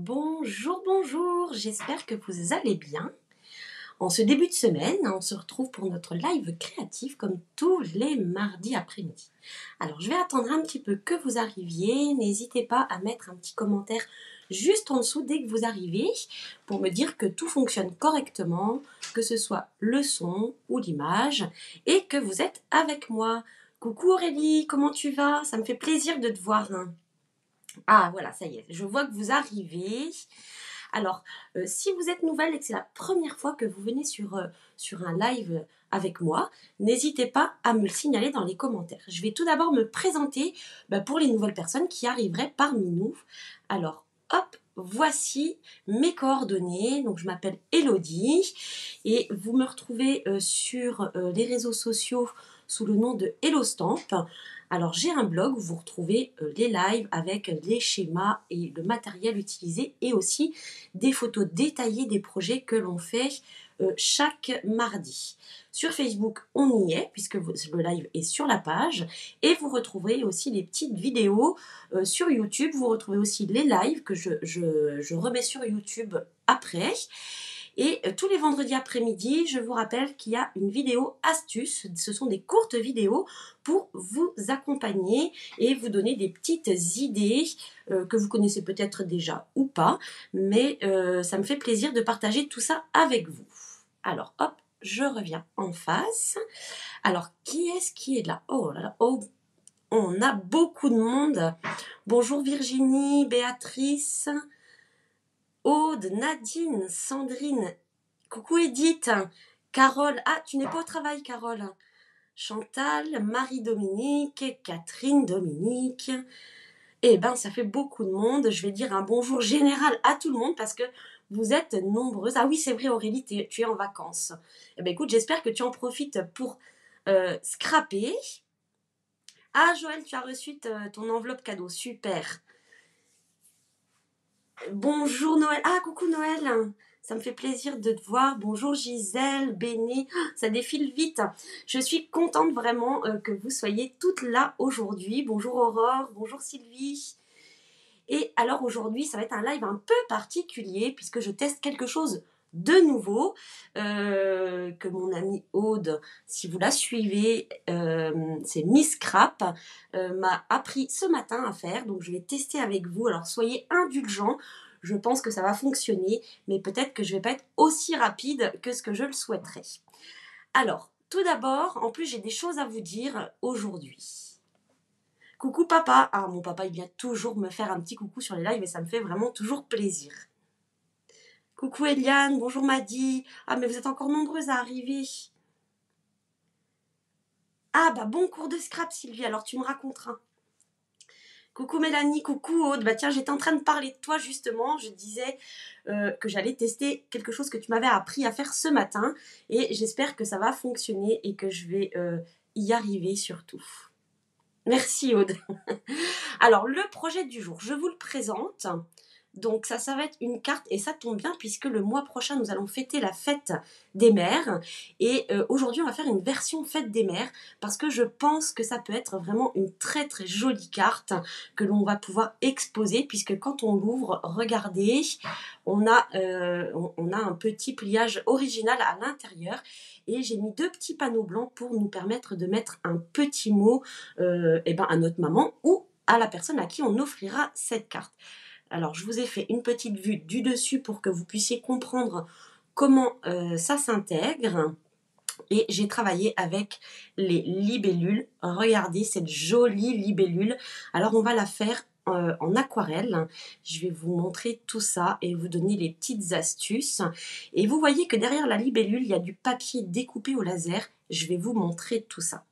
Bonjour, bonjour, j'espère que vous allez bien. En ce début de semaine, on se retrouve pour notre live créatif comme tous les mardis après-midi. Alors, je vais attendre un petit peu que vous arriviez. N'hésitez pas à mettre un petit commentaire juste en dessous dès que vous arrivez pour me dire que tout fonctionne correctement, que ce soit le son ou l'image et que vous êtes avec moi. Coucou Aurélie, comment tu vas? Ça me fait plaisir de te voir, hein. Ah voilà, ça y est, je vois que vous arrivez. Alors, si vous êtes nouvelle et que c'est la première fois que vous venez sur un live avec moi, n'hésitez pas à me le signaler dans les commentaires. Je vais tout d'abord me présenter pour les nouvelles personnes qui arriveraient parmi nous. Alors, hop, voici mes coordonnées. Donc, je m'appelle Elodie et vous me retrouvez sur les réseaux sociaux sous le nom de HelloStamp. Alors j'ai un blog où vous retrouvez les lives avec les schémas et le matériel utilisé et aussi des photos détaillées des projets que l'on fait chaque mardi. Sur Facebook, on y est puisque le live est sur la page et vous retrouverez aussi les petites vidéos sur YouTube. Vous retrouvez aussi les lives que je remets sur YouTube après. Et tous les vendredis après-midi, je vous rappelle qu'il y a une vidéo astuce. Ce sont des courtes vidéos pour vous accompagner et vous donner des petites idées que vous connaissez peut-être déjà ou pas. Mais ça me fait plaisir de partager tout ça avec vous. Alors hop, je reviens en face. Alors qui est-ce qui est là? Oh là là, oh, on a beaucoup de monde. Bonjour Virginie, Béatrice, Aude, Nadine, Sandrine, coucou Edith, Carole, ah tu n'es pas au travail Carole, Chantal, Marie-Dominique, Catherine Dominique, eh ben ça fait beaucoup de monde, je vais dire un bonjour général à tout le monde parce que vous êtes nombreuses. Ah oui c'est vrai Aurélie, tu es en vacances. Eh ben écoute, j'espère que tu en profites pour scraper. Ah Joël, tu as reçu ton enveloppe cadeau, super. Bonjour Noël. Ah, coucou Noël. Ça me fait plaisir de te voir. Bonjour Gisèle, Béné. Ça défile vite. Je suis contente vraiment que vous soyez toutes là aujourd'hui. Bonjour Aurore, bonjour Sylvie. Et alors aujourd'hui, ça va être un live un peu particulier puisque je teste quelque chose de nouveau que mon amie Aude, si vous la suivez, c'est Miss Scrap, m'a appris ce matin à faire. Donc je vais tester avec vous. Alors soyez indulgents. Je pense que ça va fonctionner, mais peut-être que je vais pas être aussi rapide que ce que je le souhaiterais. Alors, tout d'abord, en plus j'ai des choses à vous dire aujourd'hui. Coucou papa. Ah, mon papa, il vient toujours me faire un petit coucou sur les lives et ça me fait vraiment toujours plaisir. Coucou Eliane, bonjour Maddy. Ah, mais vous êtes encore nombreuses à arriver. Ah, bah bon cours de scrap Sylvie, alors tu me raconteras. Coucou Mélanie, coucou Aude. Bah tiens, j'étais en train de parler de toi justement. Je disais que j'allais tester quelque chose que tu m'avais appris à faire ce matin et j'espère que ça va fonctionner et que je vais y arriver surtout. Merci Aude. Alors, le projet du jour, je vous le présente. Donc ça va être une carte et ça tombe bien puisque le mois prochain, nous allons fêter la fête des mères. Et aujourd'hui, on va faire une version fête des mères parce que je pense que ça peut être vraiment une très très jolie carte que l'on va pouvoir exposer puisque quand on l'ouvre, regardez, on a un petit pliage original à l'intérieur. Et j'ai mis 2 petits panneaux blancs pour nous permettre de mettre un petit mot à notre maman ou à la personne à qui on offrira cette carte. Alors, je vous ai fait une petite vue du dessus pour que vous puissiez comprendre comment ça s'intègre. Et j'ai travaillé avec les libellules. Regardez cette jolie libellule. Alors, on va la faire en aquarelle. Je vais vous montrer tout ça et vous donner les petites astuces. Et vous voyez que derrière la libellule, il y a du papier découpé au laser. Je vais vous montrer tout ça.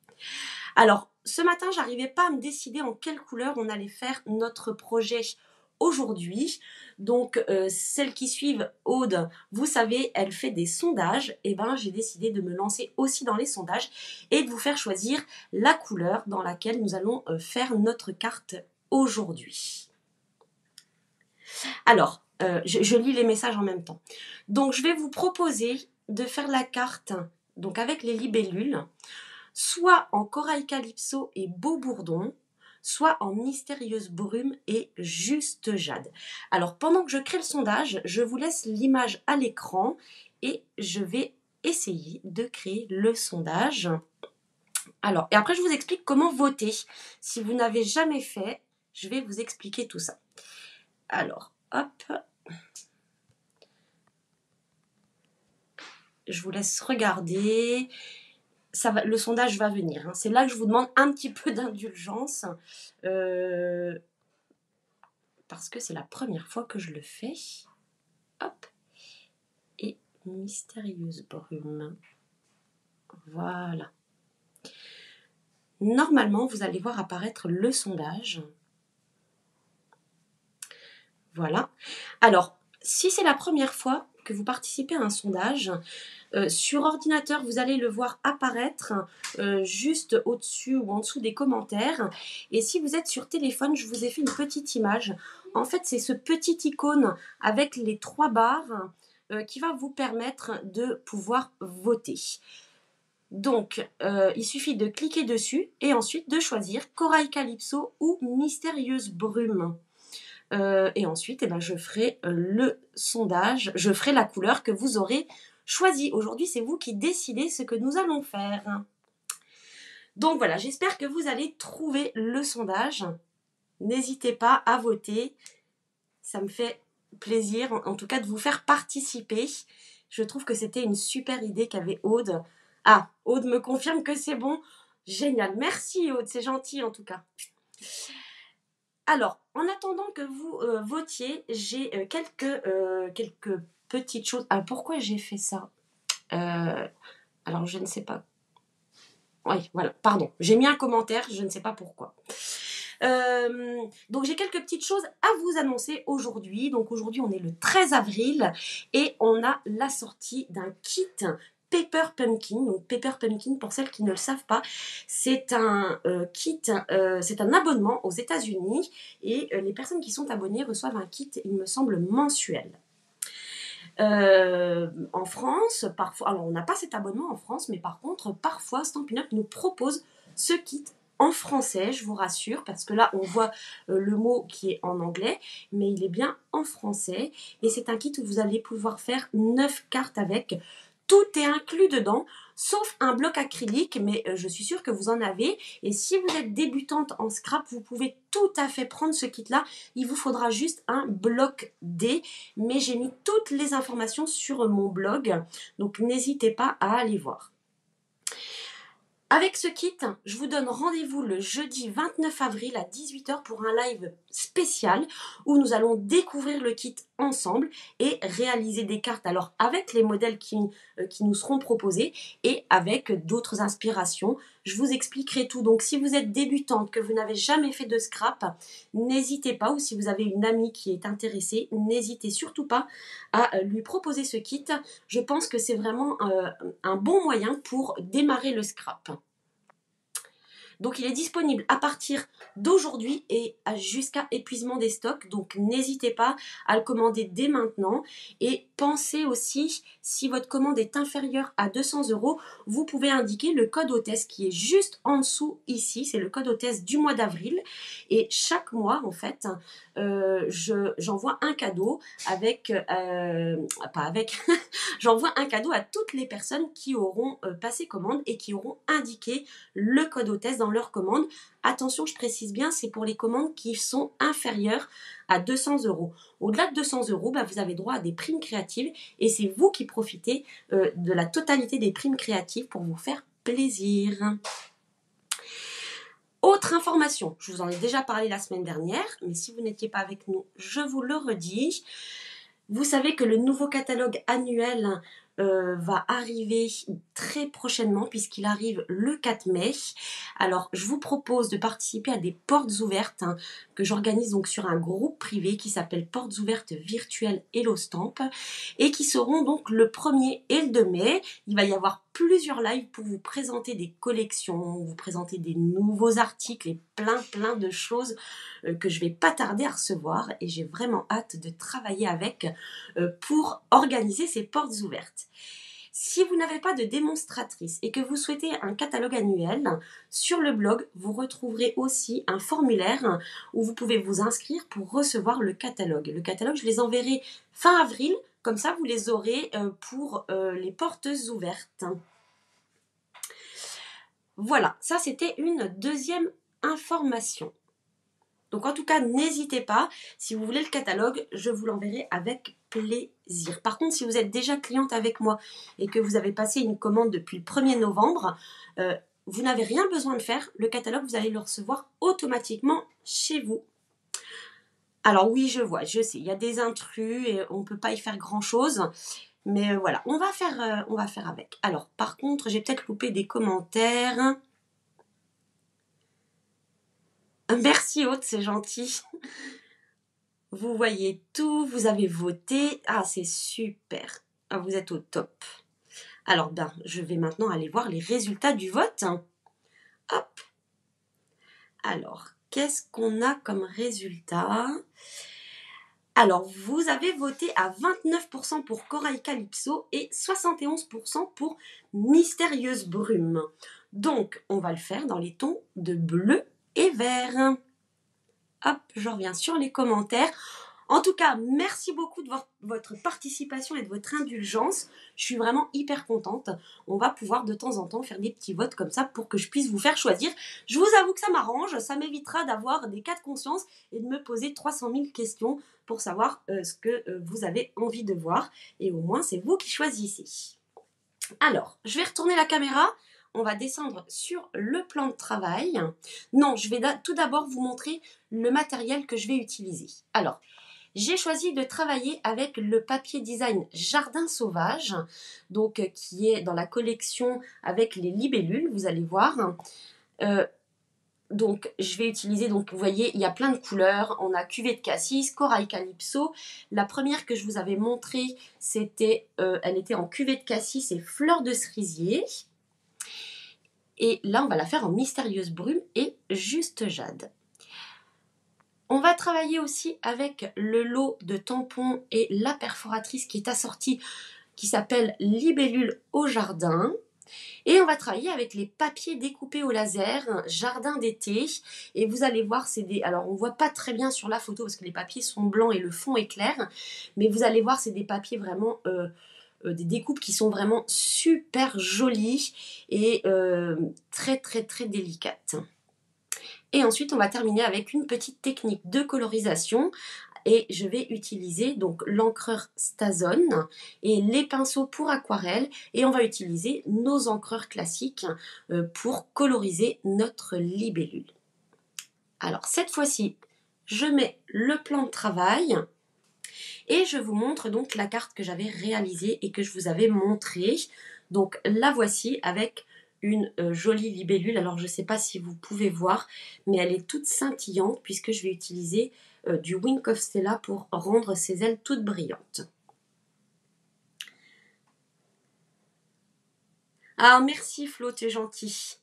Alors, ce matin, j'arrivais pas à me décider en quelle couleur on allait faire notre projet aujourd'hui. Donc, celles qui suivent Aude, vous savez, elle fait des sondages. Et ben, j'ai décidé de me lancer aussi dans les sondages et de vous faire choisir la couleur dans laquelle nous allons faire notre carte aujourd'hui. Alors, je lis les messages en même temps. Donc, je vais vous proposer de faire la carte donc avec les libellules, soit en corail calypso et beau bourdon, soit en mystérieuse brume et juste jade. Alors pendant que je crée le sondage, je vous laisse l'image à l'écran et je vais essayer de créer le sondage. Alors, et après je vous explique comment voter. Si vous n'avez jamais fait, je vais vous expliquer tout ça. Alors, hop. Je vous laisse regarder. Ça va, le sondage va venir, hein. C'est là que je vous demande un petit peu d'indulgence. Parce que c'est la première fois que je le fais. Hop. Et mystérieuse brume. Voilà. Normalement, vous allez voir apparaître le sondage. Voilà. Alors, si c'est la première fois que vous participez à un sondage, sur ordinateur, vous allez le voir apparaître juste au-dessus ou en dessous des commentaires. Et si vous êtes sur téléphone, je vous ai fait une petite image. En fait, c'est ce petit icône avec les 3 barres qui va vous permettre de pouvoir voter. Donc, il suffit de cliquer dessus et ensuite de choisir Corail Calypso ou Mystérieuse Brume. Et ensuite, je ferai le sondage, je ferai la couleur que vous aurez choisie. Aujourd'hui, c'est vous qui décidez ce que nous allons faire. Donc voilà, j'espère que vous allez trouver le sondage. N'hésitez pas à voter. Ça me fait plaisir, en tout cas, de vous faire participer. Je trouve que c'était une super idée qu'avait Aude. Ah, Aude me confirme que c'est bon. Génial. Merci Aude, c'est gentil en tout cas. Alors, en attendant que vous votiez, j'ai quelques petites choses. Alors, pourquoi j'ai fait ça Alors, je ne sais pas. Oui, voilà, pardon. J'ai mis un commentaire, je ne sais pas pourquoi. Donc, j'ai quelques petites choses à vous annoncer aujourd'hui. Donc, aujourd'hui, on est le 13 avril et on a la sortie d'un kit Paper Pumpkin. Donc Paper Pumpkin, pour celles qui ne le savent pas, c'est un kit, c'est un abonnement aux États-Unis et les personnes qui sont abonnées reçoivent un kit, il me semble, mensuel. En France, parfois, alors on n'a pas cet abonnement en France, mais par contre, parfois Stampin' Up nous propose ce kit en français, je vous rassure, parce que là on voit le mot qui est en anglais, mais il est bien en français. Et c'est un kit où vous allez pouvoir faire 9 cartes avec. Tout est inclus dedans, sauf un bloc acrylique, mais je suis sûre que vous en avez. Et si vous êtes débutante en scrap, vous pouvez tout à fait prendre ce kit-là. Il vous faudra juste un bloc D, mais j'ai mis toutes les informations sur mon blog, donc n'hésitez pas à aller voir. Avec ce kit, je vous donne rendez-vous le jeudi 29 avril à 18h pour un live spécial où nous allons découvrir le kit ensemble et réaliser des cartes, alors avec les modèles qui nous seront proposés et avec d'autres inspirations. Je vous expliquerai tout. Donc si vous êtes débutante, que vous n'avez jamais fait de scrap, n'hésitez pas, ou si vous avez une amie qui est intéressée, n'hésitez surtout pas à lui proposer ce kit. Je pense que c'est vraiment un bon moyen pour démarrer le scrap. Donc il est disponible à partir d'aujourd'hui et jusqu'à épuisement des stocks. Donc n'hésitez pas à le commander dès maintenant. Et pensez aussi, si votre commande est inférieure à 200 €, vous pouvez indiquer le code hôtesse qui est juste en dessous ici. C'est le code hôtesse du mois d'avril. Et chaque mois, en fait, j'envoie un cadeau avec... pas avec... j'envoie un cadeau à toutes les personnes qui auront passé commande et qui auront indiqué le code hôtesse dans leur commande. Attention, je précise bien, c'est pour les commandes qui sont inférieures à 200 €. Au-delà de 200 €, vous avez droit à des primes créatives et c'est vous qui profitez de la totalité des primes créatives pour vous faire plaisir. Autre information, je vous en ai déjà parlé la semaine dernière, mais si vous n'étiez pas avec nous, je vous le redis. Vous savez que le nouveau catalogue annuel va arriver très prochainement puisqu'il arrive le 4 mai. Alors, je vous propose de participer à des portes ouvertes que j'organise donc sur un groupe privé qui s'appelle Portes ouvertes virtuelles Hello Stamp et qui seront donc le 1er et le 2 mai. Il va y avoir plusieurs lives pour vous présenter des collections, vous présenter des nouveaux articles et plein de choses que je vais pas tarder à recevoir et j'ai vraiment hâte de travailler avec pour organiser ces portes ouvertes. Si vous n'avez pas de démonstratrice et que vous souhaitez un catalogue annuel, sur le blog, vous retrouverez aussi un formulaire où vous pouvez vous inscrire pour recevoir le catalogue. Le catalogue, je les enverrai fin avril, comme ça vous les aurez pour les portes ouvertes. Voilà, ça c'était une deuxième information. Donc en tout cas, n'hésitez pas, si vous voulez le catalogue, je vous l'enverrai avec plaisir. Par contre, si vous êtes déjà cliente avec moi et que vous avez passé une commande depuis le 1er novembre, vous n'avez rien besoin de faire. Le catalogue, vous allez le recevoir automatiquement chez vous. Alors oui, je vois, je sais, il y a des intrus et on ne peut pas y faire grand-chose. Mais voilà, on va faire avec. Alors, par contre, j'ai peut-être loupé des commentaires. Merci Aude, c'est gentil. Vous voyez tout, vous avez voté. Ah, c'est super. Ah, vous êtes au top. Alors, ben, je vais maintenant aller voir les résultats du vote. Hop. Alors, qu'est-ce qu'on a comme résultat? Alors, vous avez voté à 29% pour Corail Calypso et 71% pour Mystérieuse Brume. Donc, on va le faire dans les tons de bleu et vert. Hop, je reviens sur les commentaires. En tout cas, merci beaucoup de votre participation et de votre indulgence. Je suis vraiment hyper contente. On va pouvoir de temps en temps faire des petits votes comme ça pour que je puisse vous faire choisir. Je vous avoue que ça m'arrange. Ça m'évitera d'avoir des cas de conscience et de me poser 300 000 questions pour savoir ce que vous avez envie de voir. Et au moins, c'est vous qui choisissez. Alors, je vais retourner la caméra. On va descendre sur le plan de travail. Non, je vais tout d'abord vous montrer le matériel que je vais utiliser. Alors, j'ai choisi de travailler avec le papier design Jardin Sauvage, donc qui est dans la collection avec les libellules, vous allez voir. Donc, je vais utiliser, donc vous voyez, il y a plein de couleurs. On a cuvée de cassis, corail calypso. La première que je vous avais montrée, elle était en cuvée de cassis et fleurs de cerisier. Et là, on va la faire en mystérieuse brume et juste jade. On va travailler aussi avec le lot de tampons et la perforatrice qui est assortie, qui s'appelle Libellule au jardin. Et on va travailler avec les papiers découpés au laser, jardin d'été. Et vous allez voir, alors on ne voit pas très bien sur la photo parce que les papiers sont blancs et le fond est clair. Mais vous allez voir, c'est des papiers vraiment, des découpes qui sont vraiment super jolies et très très très délicates. Et ensuite, on va terminer avec une petite technique de colorisation. Et je vais utiliser donc l'encreur Stazone et les pinceaux pour aquarelle. Et on va utiliser nos encreurs classiques pour coloriser notre libellule. Alors cette fois-ci, je mets le plan de travail. Et je vous montre donc la carte que j'avais réalisée et que je vous avais montrée. Donc la voici avec une jolie libellule. Alors je ne sais pas si vous pouvez voir, mais elle est toute scintillante puisque je vais utiliser du Wink of Stella pour rendre ses ailes toutes brillantes. Ah merci Flo, tu es gentil.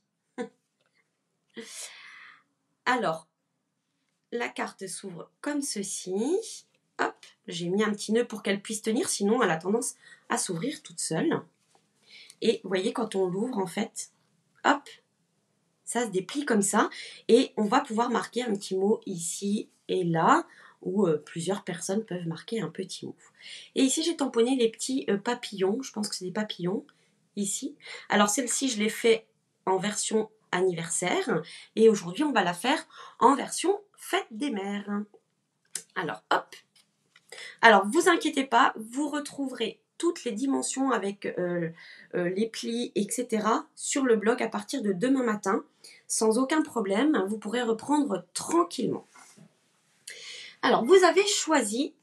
Alors, la carte s'ouvre comme ceci. Hop, j'ai mis un petit nœud pour qu'elle puisse tenir, sinon elle a tendance à s'ouvrir toute seule. Et vous voyez, quand on l'ouvre, en fait, hop, ça se déplie comme ça. Et on va pouvoir marquer un petit mot ici et là, où plusieurs personnes peuvent marquer un petit mot. Et ici, j'ai tamponné les petits papillons. Je pense que c'est des papillons, ici. Alors, celle-ci, je l'ai fait en version anniversaire. Et aujourd'hui, on va la faire en version fête des mères. Alors, hop. Alors, vous inquiétez pas, vous retrouverez toutes les dimensions avec les plis, etc. sur le blog à partir de demain matin, sans aucun problème. Vous pourrez reprendre tranquillement. Alors, vous avez choisi,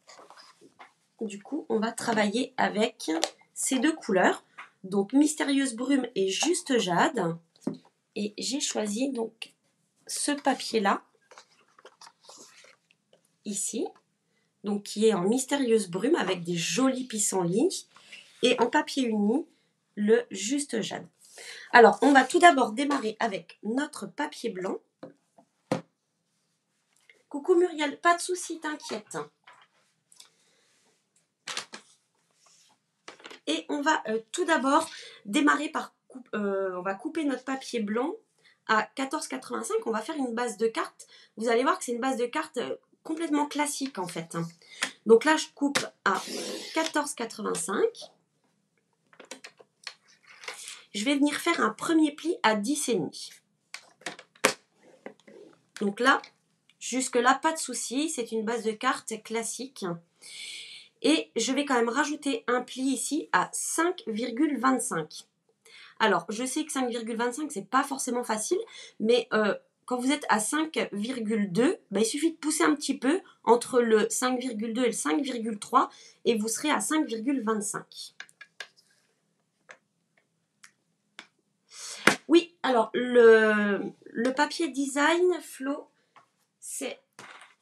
du coup, on va travailler avec ces deux couleurs, donc Mystérieuse Brume et Juste Jade. Et j'ai choisi donc ce papier-là, ici, donc qui est en Mystérieuse Brume avec des jolis pissenlits. Et en papier uni, le Juste Jade. Alors, on va tout d'abord démarrer avec notre papier blanc. Coucou Muriel, pas de souci, t'inquiète. Et on va tout d'abord démarrer par on va couper notre papier blanc à 14,85. On va faire une base de carte. Vous allez voir que c'est une base de carte complètement classique en fait. Donc là, je coupe à 14,85. Je vais venir faire un premier pli à 10,5. Donc là, jusque-là, pas de souci. C'est une base de carte classique. Et je vais quand même rajouter un pli ici à 5,25. Alors, je sais que 5,25, c'est pas forcément facile, mais quand vous êtes à 5,2, ben, il suffit de pousser un petit peu entre le 5,2 et le 5,3 et vous serez à 5,25. Oui, alors le papier design, Flo, c'est...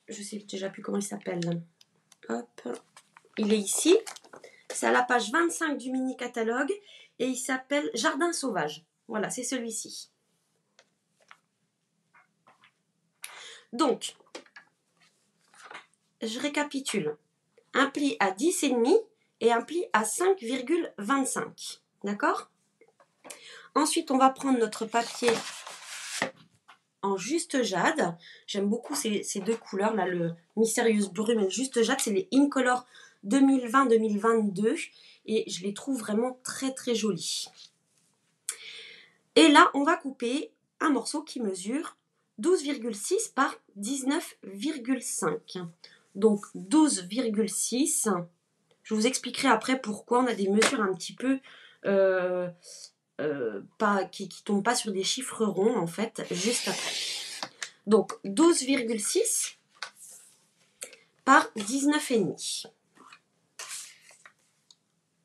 Je sais déjà plus comment il s'appelle. Hop, il est ici. C'est à la page 25 du mini-catalogue et il s'appelle Jardin sauvage. Voilà, c'est celui-ci. Donc, je récapitule. Un pli à 10,5 et un pli à 5,25. D'accord? Ensuite, on va prendre notre papier en juste jade. J'aime beaucoup ces deux couleurs, là, le Mysterious Brume et le juste jade. C'est les Incolor 2020-2022 et je les trouve vraiment très très jolis. Et là, on va couper un morceau qui mesure 12,6 par 19,5. Donc 12,6. Je vous expliquerai après pourquoi on a des mesures un petit peu qui ne tombent pas sur des chiffres ronds en fait, juste après. Donc 12,6 par 19,5.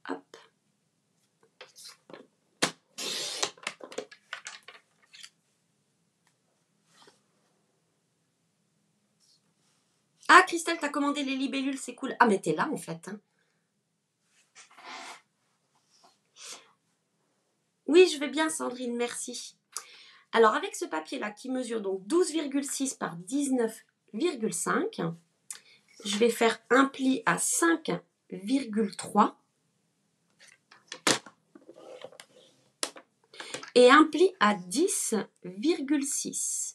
Hop. Ah, Christelle, t'as commandé les libellules, c'est cool. Ah, mais t'es là en fait. Hein. Oui, je vais bien, Sandrine, merci. Alors, avec ce papier-là qui mesure donc 12,6 par 19,5, je vais faire un pli à 5,3 et un pli à 10,6.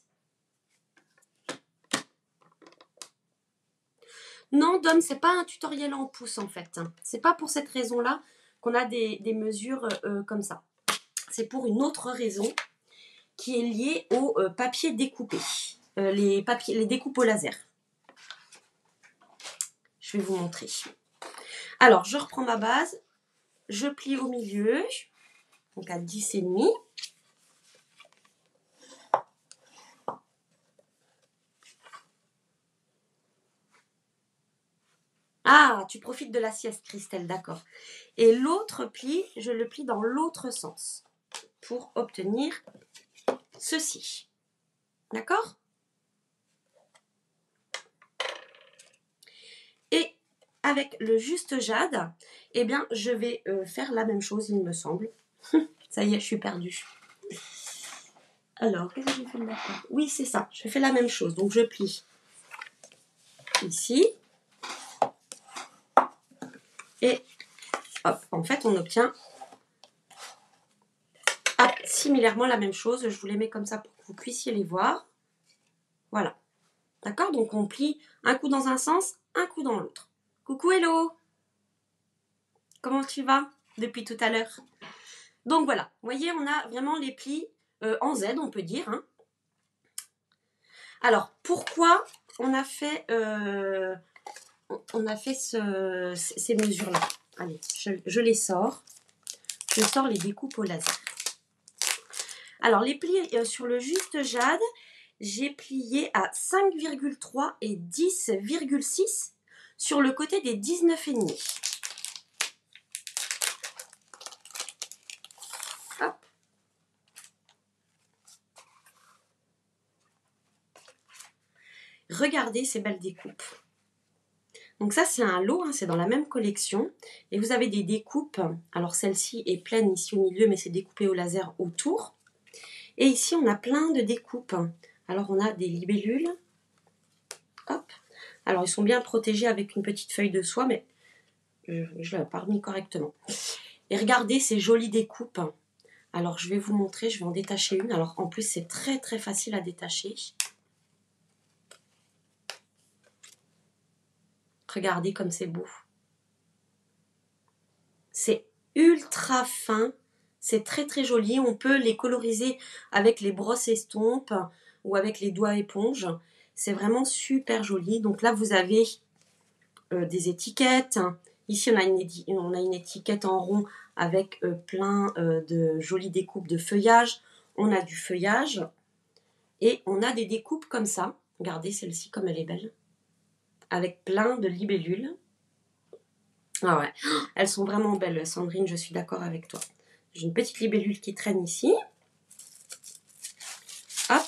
Non, Dom, c'est pas un tutoriel en pouces en fait. C'est pas pour cette raison-là qu'on a des mesures comme ça. C'est pour une autre raison qui est liée au papier découpé. Les découpes au laser. Je vais vous montrer. Alors, je reprends ma base. Je plie au milieu. Donc à 10,5. Ah, tu profites de la sieste, Christelle, d'accord. Et l'autre pli, je le plie dans l'autre sens pour obtenir ceci. D'accord? Et avec le juste jade, eh bien, je vais faire la même chose, il me semble. Ça y est, je suis perdue. Alors, qu'est-ce que j'ai fait là? Oui, c'est ça. Je fais la même chose. Donc, je plie ici. Et hop, en fait, on obtient similairement la même chose. Je vous les mets comme ça pour que vous puissiez les voir. Voilà. D'accord? Donc, on plie un coup dans un sens, un coup dans l'autre. Coucou, hello! Comment tu vas depuis tout à l'heure? Donc, voilà. Vous voyez, on a vraiment les plis en Z, on peut dire. Hein. Alors, pourquoi on a fait ces mesures-là? Allez, je les sors. Je sors les découpes au laser. Alors, les plis sur le juste jade, j'ai plié à 5,3 et 10,6 sur le côté des 19,5. Hop. Regardez ces belles découpes. Donc ça, c'est un lot, hein, c'est dans la même collection. Et vous avez des découpes. Alors celle-ci est pleine ici au milieu, mais c'est découpé au laser autour. Et ici, on a plein de découpes. Alors, on a des libellules. Hop. Alors, ils sont bien protégés avec une petite feuille de soie, mais je ne l'ai pas remis correctement. Et regardez ces jolies découpes. Alors, je vais vous montrer, je vais en détacher une. Alors, en plus, c'est très, très facile à détacher. Regardez comme c'est beau. C'est ultra fin. C'est très, très joli. On peut les coloriser avec les brosses estompes ou avec les doigts éponges. C'est vraiment super joli. Donc là, vous avez des étiquettes. Ici, on a une étiquette en rond avec plein de jolies découpes de feuillage. On a du feuillage et on a des découpes comme ça. Regardez celle-ci comme elle est belle. Avec plein de libellules. Ah ouais, elles sont vraiment belles, Sandrine, je suis d'accord avec toi. J'ai une petite libellule qui traîne ici. Hop.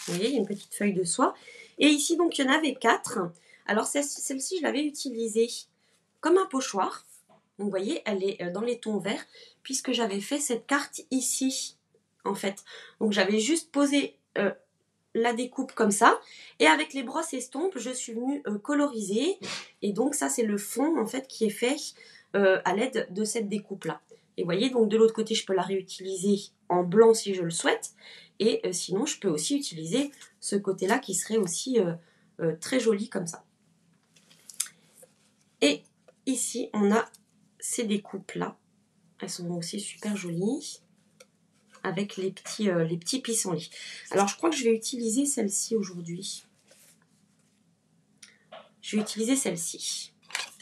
Vous voyez, il y a une petite feuille de soie. Et ici, donc, il y en avait 4. Alors, celle-ci, je l'avais utilisée comme un pochoir. Donc, vous voyez, elle est dans les tons verts, puisque j'avais fait cette carte ici, en fait. Donc, j'avais juste posé la découpe comme ça. Et avec les brosses estompes, je suis venue coloriser. Et donc, ça, c'est le fond, en fait, qui est fait à l'aide de cette découpe-là. Et vous voyez, donc, de l'autre côté, je peux la réutiliser en blanc si je le souhaite. Et sinon, je peux aussi utiliser ce côté-là qui serait aussi très joli comme ça. Et ici, on a ces découpes-là. Elles sont aussi super jolies. Avec les petits pissenlits. Alors, je crois que je vais utiliser celle-ci aujourd'hui. Je vais utiliser celle-ci.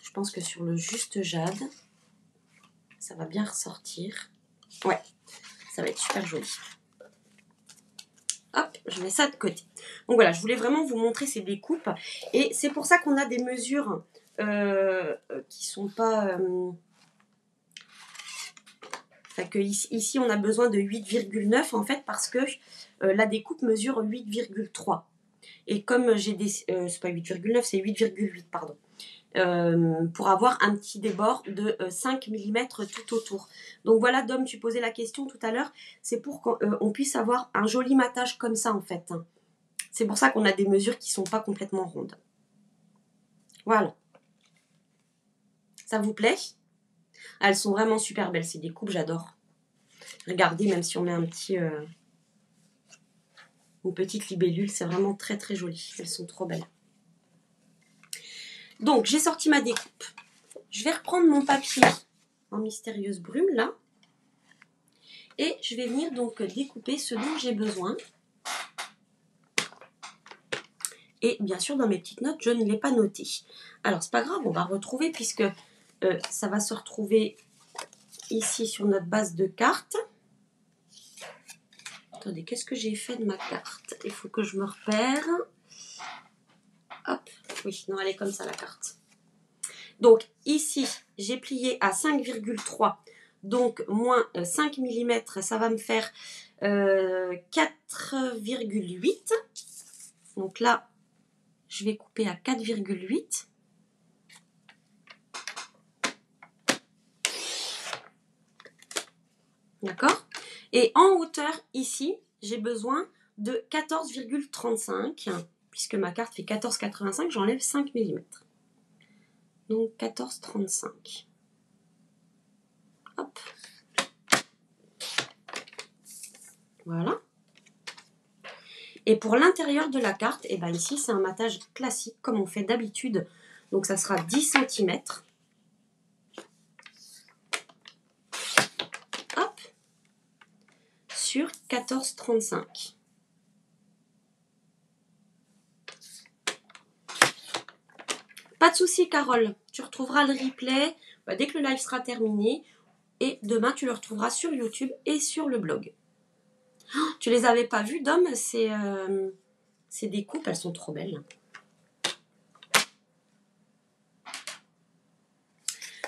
Je pense que sur le juste jade, ça va bien ressortir. Ouais, ça va être super joli. Hop, je mets ça de côté. Donc voilà, je voulais vraiment vous montrer ces découpes. Et c'est pour ça qu'on a des mesures qui sont pas... que ici, on a besoin de 8,9 en fait parce que la découpe mesure 8,3. Et comme j'ai des... c'est pas 8,9, c'est 8,8, pardon. Pour avoir un petit débord de 5 mm tout autour. Donc voilà, Dom, tu posais la question tout à l'heure. C'est pour qu'on puisse avoir un joli matage comme ça en fait. C'est pour ça qu'on a des mesures qui ne sont pas complètement rondes. Voilà. Ça vous plaît? Elles sont vraiment super belles, ces découpes, j'adore. Regardez, même si on met un petit... une petite libellule, c'est vraiment très très joli. Elles sont trop belles. Donc, j'ai sorti ma découpe. Je vais reprendre mon papier en mystérieuse brume, là. Et je vais venir donc découper ce dont j'ai besoin. Et bien sûr, dans mes petites notes, je ne l'ai pas noté. Alors, c'est pas grave, on va retrouver puisque ça va se retrouver ici sur notre base de cartes. Attendez, qu'est-ce que j'ai fait de ma carte? Il faut que je me repère. Hop, oui, non, elle est comme ça la carte. Donc, ici, j'ai plié à 5,3. Donc, moins 5 mm, ça va me faire 4,8. Donc là, je vais couper à 4,8. D'accord? Et en hauteur, ici, j'ai besoin de 14,35. Puisque ma carte fait 14,85, j'enlève 5 mm. Donc 14,35. Hop. Voilà. Et pour l'intérieur de la carte, et ben ici, c'est un matage classique, comme on fait d'habitude. Donc ça sera 10 cm. Hop. Sur 14,35. Pas de souci, Carole. Tu retrouveras le replay dès que le live sera terminé. Et demain, tu le retrouveras sur YouTube et sur le blog. Oh, tu les avais pas vues, Dom? Ces découpes, elles sont trop belles.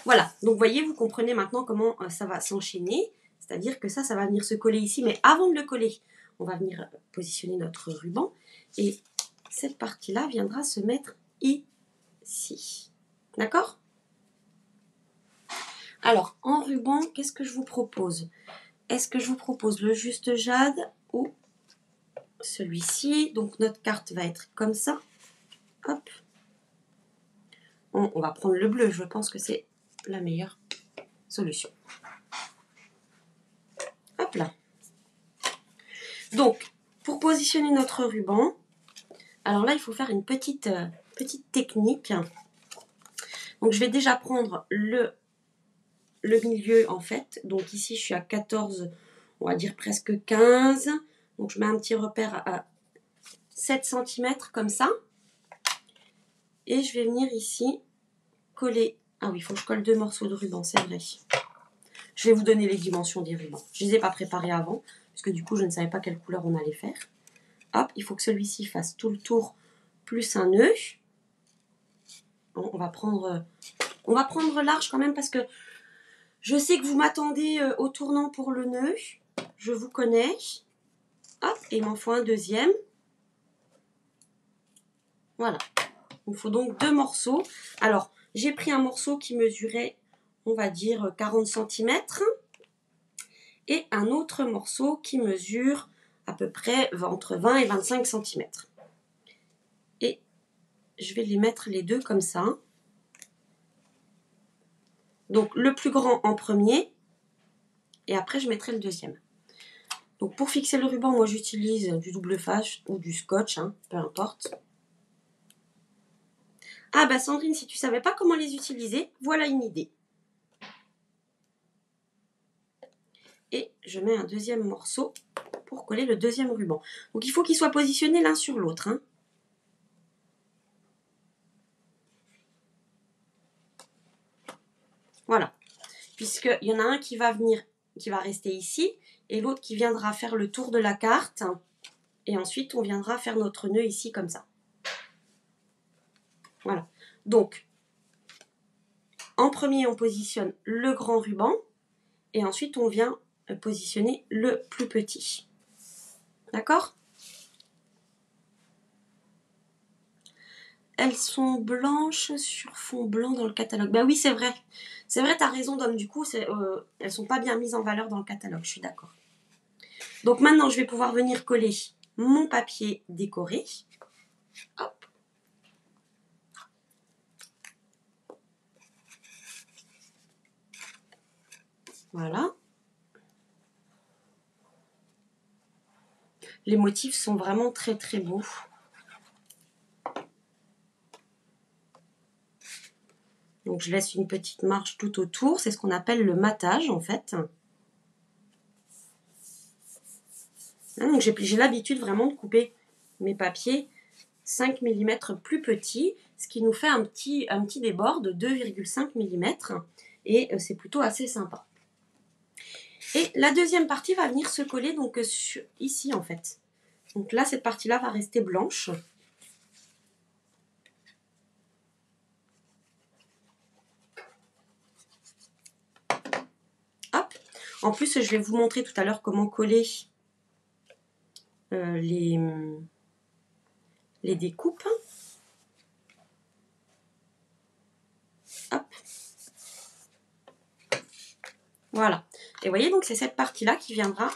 Voilà. Donc, vous voyez, vous comprenez maintenant comment ça va s'enchaîner. C'est-à-dire que ça va venir se coller ici. Mais avant de le coller, on va venir positionner notre ruban. Et cette partie-là viendra se mettre ici. D'accord? Alors, en ruban, qu'est-ce que je vous propose? Est-ce que je vous propose le juste jade ou celui-ci? Donc, notre carte va être comme ça. Hop. On va prendre le bleu. Je pense que c'est la meilleure solution. Hop là. Donc, pour positionner notre ruban, alors là, il faut faire une petite technique. Donc, je vais déjà prendre le milieu, en fait. Donc, ici, je suis à 14, on va dire presque 15. Donc, je mets un petit repère à 7 cm, comme ça. Et je vais venir ici coller. Ah oui, il faut que je colle 2 morceaux de ruban, c'est vrai. Je vais vous donner les dimensions des rubans. Je ne les ai pas préparés avant, parce que du coup, je ne savais pas quelle couleur on allait faire. Hop, il faut que celui-ci fasse tout le tour plus un nœud. Bon, on va prendre large quand même, parce que je sais que vous m'attendez au tournant pour le nœud. Je vous connais. Hop, et il m'en faut un deuxième. Voilà. Il me faut donc 2 morceaux. Alors, j'ai pris un morceau qui mesurait, on va dire, 40 cm. Et un autre morceau qui mesure à peu près entre 20 et 25 cm. Et je vais les mettre les deux comme ça. Donc le plus grand en premier, et après je mettrai le deuxième. Donc pour fixer le ruban, moi j'utilise du double face ou du scotch, hein, peu importe. Ah bah Sandrine, si tu savais pas comment les utiliser, voilà une idée. Et je mets un deuxième morceau pour coller le deuxième ruban. Donc il faut qu'ils soient positionnés l'un sur l'autre, hein. Voilà. Puisqu'il y en a un qui va rester ici, et l'autre qui viendra faire le tour de la carte. Et ensuite, on viendra faire notre nœud ici, comme ça. Voilà. Donc, en premier, on positionne le grand ruban. Et ensuite, on vient positionner le plus petit. D'accord? Elles sont blanches sur fond blanc dans le catalogue. Ben oui, c'est vrai. C'est vrai, tu as raison, Dom. Du coup, elles sont pas bien mises en valeur dans le catalogue. Je suis d'accord. Donc maintenant, je vais pouvoir venir coller mon papier décoré. Hop. Voilà. Les motifs sont vraiment très très beaux. Donc je laisse une petite marge tout autour. C'est ce qu'on appelle le matage en fait. Donc j'ai l'habitude vraiment de couper mes papiers 5 mm plus petits, ce qui nous fait un petit débord de 2,5 mm. Et c'est plutôt assez sympa. Et la deuxième partie va venir se coller donc ici en fait. Donc là, cette partie-là va rester blanche. Hop. En plus, je vais vous montrer tout à l'heure comment coller les découpes. Hop. Voilà. Et vous voyez, donc c'est cette partie-là qui viendra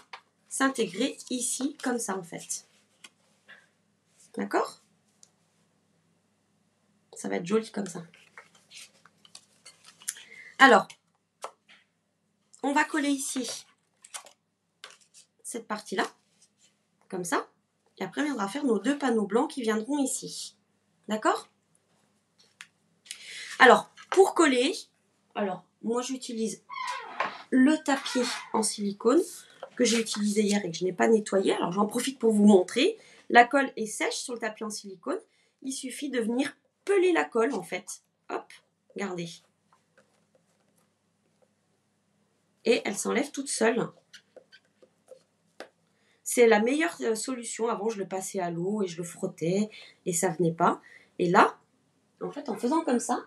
s'intégrer ici, comme ça en fait. D'accord? Ça va être joli comme ça. Alors, on va coller ici cette partie-là, comme ça. Et après, on viendra faire nos 2 panneaux blancs qui viendront ici. D'accord? Alors, pour coller, moi j'utilise le tapis en silicone que j'ai utilisé hier et que je n'ai pas nettoyé. Alors, j'en profite pour vous montrer. La colle est sèche sur le tapis en silicone. Il suffit de venir peler la colle, en fait. Hop, regardez. Et elle s'enlève toute seule. C'est la meilleure solution. Avant, je le passais à l'eau et je le frottais et ça venait pas. Et là, en fait, en faisant comme ça,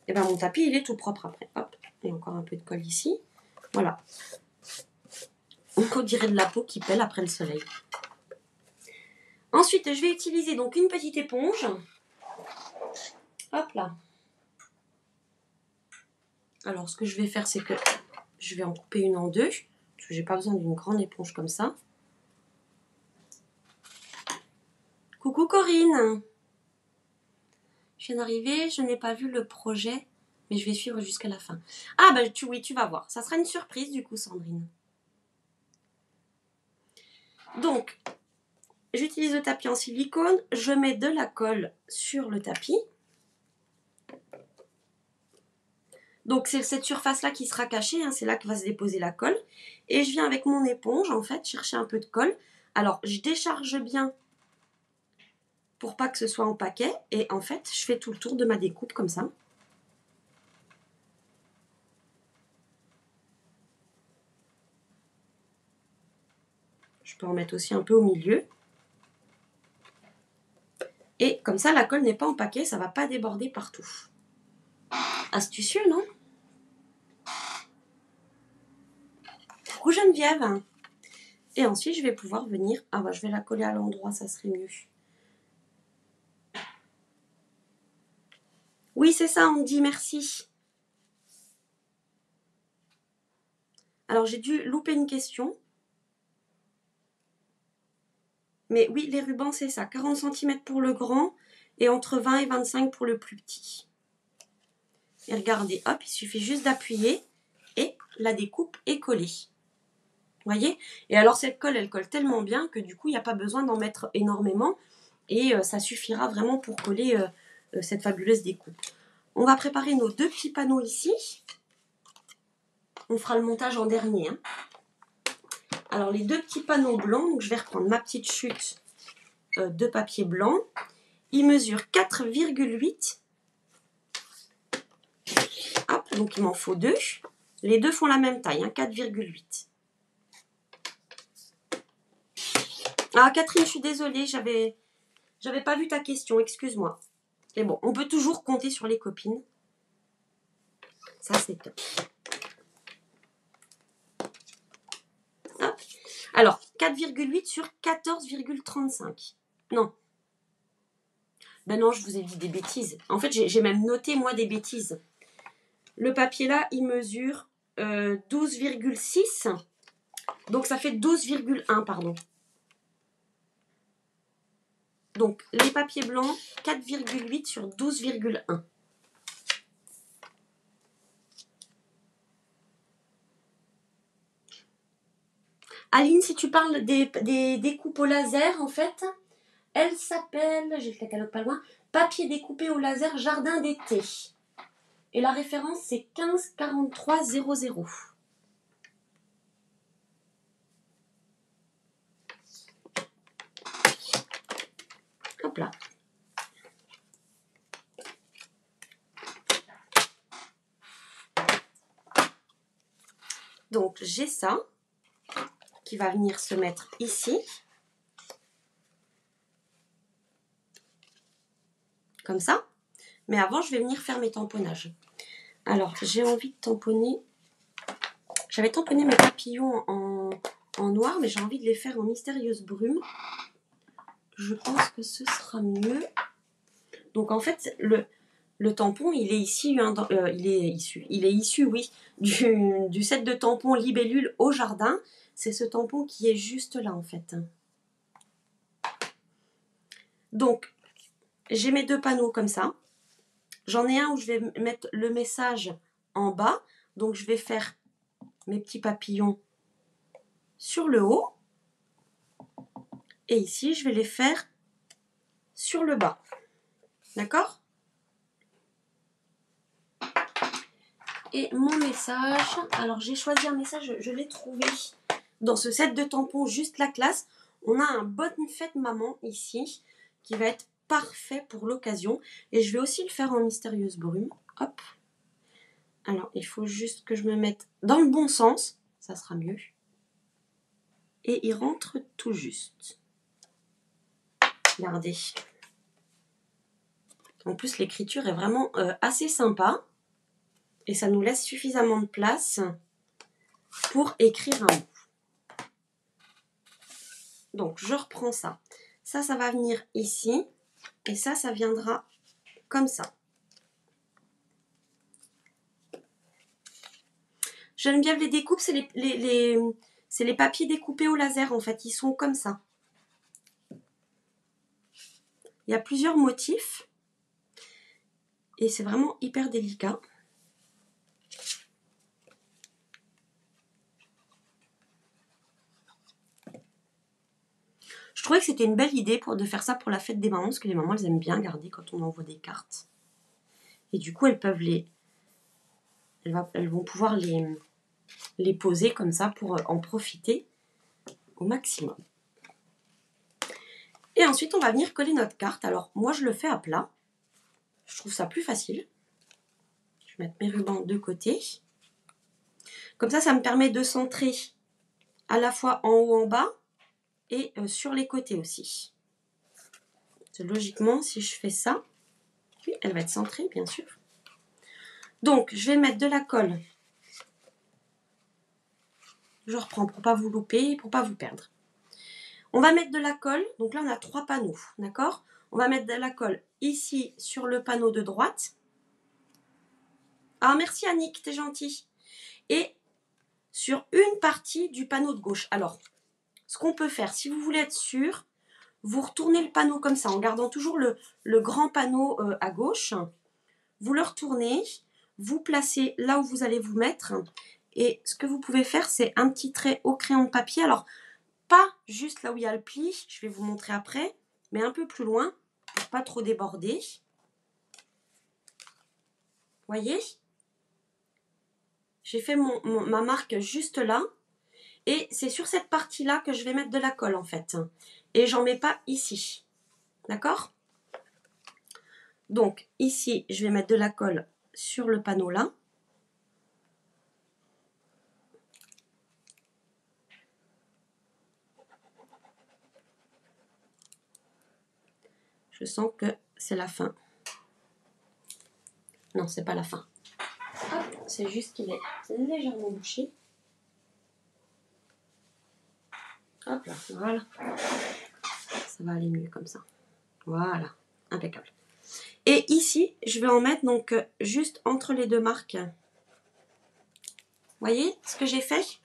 et ben mon tapis, il est tout propre après. Hop, et encore un peu de colle ici. Voilà. On dirait de la peau qui pèle après le soleil. Ensuite, je vais utiliser donc une petite éponge. Hop là. Alors, ce que je vais faire, c'est que je vais en couper une en deux. Parce que j'ai pas besoin d'une grande éponge comme ça. Coucou Corinne. Je viens d'arriver, je n'ai pas vu le projet, mais je vais suivre jusqu'à la fin. Ah bah oui, tu vas voir. Ça sera une surprise du coup, Sandrine. Donc, j'utilise le tapis en silicone, je mets de la colle sur le tapis. Donc c'est cette surface-là qui sera cachée, hein, c'est là que va se déposer la colle. Et je viens avec mon éponge, en fait, chercher un peu de colle. Alors, je décharge bien pour pas que ce soit en paquet. Et en fait, je fais tout le tour de ma découpe comme ça. Je peux en mettre aussi un peu au milieu. Et comme ça, la colle n'est pas en paquet, ça ne va pas déborder partout. Astucieux, non? Coucou Geneviève. Et ensuite, je vais pouvoir venir... Ah bah, je vais la coller à l'endroit, ça serait mieux. Oui, c'est ça, on me dit merci. Alors, j'ai dû louper une question. Mais oui, les rubans, c'est ça. 40 cm pour le grand et entre 20 et 25 pour le plus petit. Et regardez, hop, il suffit juste d'appuyer et la découpe est collée. Vous voyez? Et alors, cette colle, elle colle tellement bien que du coup, il n'y a pas besoin d'en mettre énormément. Et ça suffira vraiment pour coller cette fabuleuse découpe. On va préparer nos 2 petits panneaux ici. On fera le montage en dernier. Hein. Alors, les 2 petits panneaux blancs, donc je vais reprendre ma petite chute de papier blanc. Il mesure 4,8. Hop, donc il m'en faut 2. Les 2 font la même taille, hein, 4,8. Ah, Catherine, je suis désolée, j'avais pas vu ta question, excuse-moi. Mais bon, on peut toujours compter sur les copines. Ça, c'est top. Hop. Alors, 4,8 sur 14,35. Non. Ben non, je vous ai dit des bêtises. En fait, j'ai même noté, moi, des bêtises. Le papier, là, il mesure 12,6. Donc, ça fait 12,1, pardon. Donc, les papiers blancs, 4,8 sur 12,1. Aline, si tu parles des découpes au laser, en fait, elle s'appelle, j'ai le catalogue pas loin, papier découpé au laser jardin d'été. Et la référence, c'est 15 43 00. Hop là. Donc, j'ai ça qui va venir se mettre ici. Comme ça. Mais avant, je vais venir faire mes tamponnages. Alors, j'ai envie de tamponner. J'avais tamponné mes papillons en noir, mais j'ai envie de les faire en mystérieuse brume. Je pense que ce sera mieux. Donc, en fait, le tampon, il est issu, oui, du set de tampons Libellule au jardin. C'est ce tampon qui est juste là, en fait. Donc, j'ai mes 2 panneaux comme ça. J'en ai un où je vais mettre le message en bas. Donc, je vais faire mes petits papillons sur le haut. Et ici, je vais les faire sur le bas. D'accord? Et mon message, alors j'ai choisi un message, je l'ai trouvé dans ce set de tampons juste la classe. On a un bonne fête maman ici qui va être parfait pour l'occasion. Et je vais aussi le faire en mystérieuse brume. Hop. Alors, il faut juste que je me mette dans le bon sens. Ça sera mieux. Et il rentre tout juste. Regardez. En plus, l'écriture est vraiment assez sympa. Et ça nous laisse suffisamment de place pour écrire un mot. Donc, je reprends ça. Ça va venir ici. Et ça viendra comme ça. Geneviève, les découpes, c'est les papiers découpés au laser, en fait. Ils sont comme ça. Il y a plusieurs motifs. Et c'est vraiment hyper délicat. Je trouvais que c'était une belle idée de faire ça pour la fête des mamans, parce que les mamans, elles aiment bien garder quand on envoie des cartes. Et du coup, elles peuvent elles vont pouvoir les poser comme ça pour en profiter au maximum. Et ensuite, on va venir coller notre carte. Alors, moi, je le fais à plat. Je trouve ça plus facile. Je vais mettre mes rubans de côté. Comme ça me permet de centrer à la fois en haut, en bas et sur les côtés aussi. Logiquement, si je fais ça, oui, elle va être centrée, bien sûr. Donc, je vais mettre de la colle. Je reprends pour ne pas vous louper, pour ne pas vous perdre. On va mettre de la colle. Donc là, on a 3 panneaux, d'accord? On va mettre de la colle ici sur le panneau de droite. Ah, merci Annick, t'es gentille. Et sur une partie du panneau de gauche. Alors, ce qu'on peut faire, si vous voulez être sûr, vous retournez le panneau comme ça, en gardant toujours le grand panneau à gauche. Vous le retournez, vous placez là où vous allez vous mettre. Et ce que vous pouvez faire, c'est un petit trait au crayon de papier. Alors, pas juste là où il y a le pli, je vais vous montrer après, mais un peu plus loin, pour pas trop déborder. Voyez? J'ai fait ma marque juste là. Et c'est sur cette partie-là que je vais mettre de la colle en fait. Et j'en mets pas ici. D'accord? Donc ici, je vais mettre de la colle sur le panneau là. Je sens que c'est la fin. Non, c'est pas la fin. C'est juste qu'il est légèrement bouché. Hop là, voilà. Ça va aller mieux comme ça. Voilà, impeccable. Et ici, je vais en mettre donc juste entre les deux marques. Voyez ce que j'ai fait?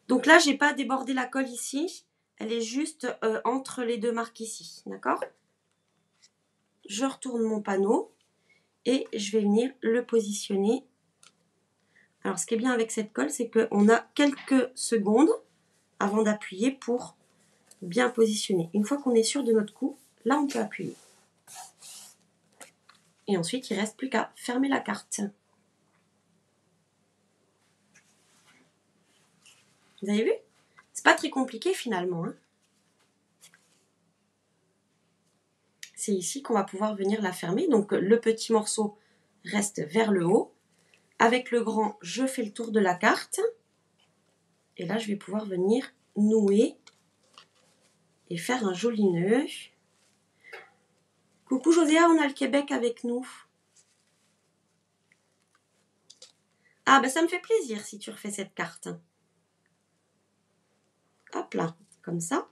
Donc là, j'ai pas débordé la colle ici. Elle est juste entre les deux marques ici. D'accord? Je retourne mon panneau et je vais venir le positionner. Alors, ce qui est bien avec cette colle, c'est qu'on a quelques secondes avant d'appuyer pour bien positionner. Une fois qu'on est sûr de notre coup, là, on peut appuyer. Et ensuite, il ne reste plus qu'à fermer la carte. Vous avez vu? C'est pas très compliqué finalement. Hein. C'est ici qu'on va pouvoir venir la fermer. Donc, le petit morceau reste vers le haut. Avec le grand, je fais le tour de la carte. Et là, je vais pouvoir venir nouer et faire un joli nœud. Coucou Joséa, on a le Québec avec nous. Ah, ben ça me fait plaisir si tu refais cette carte. Hop là, comme ça.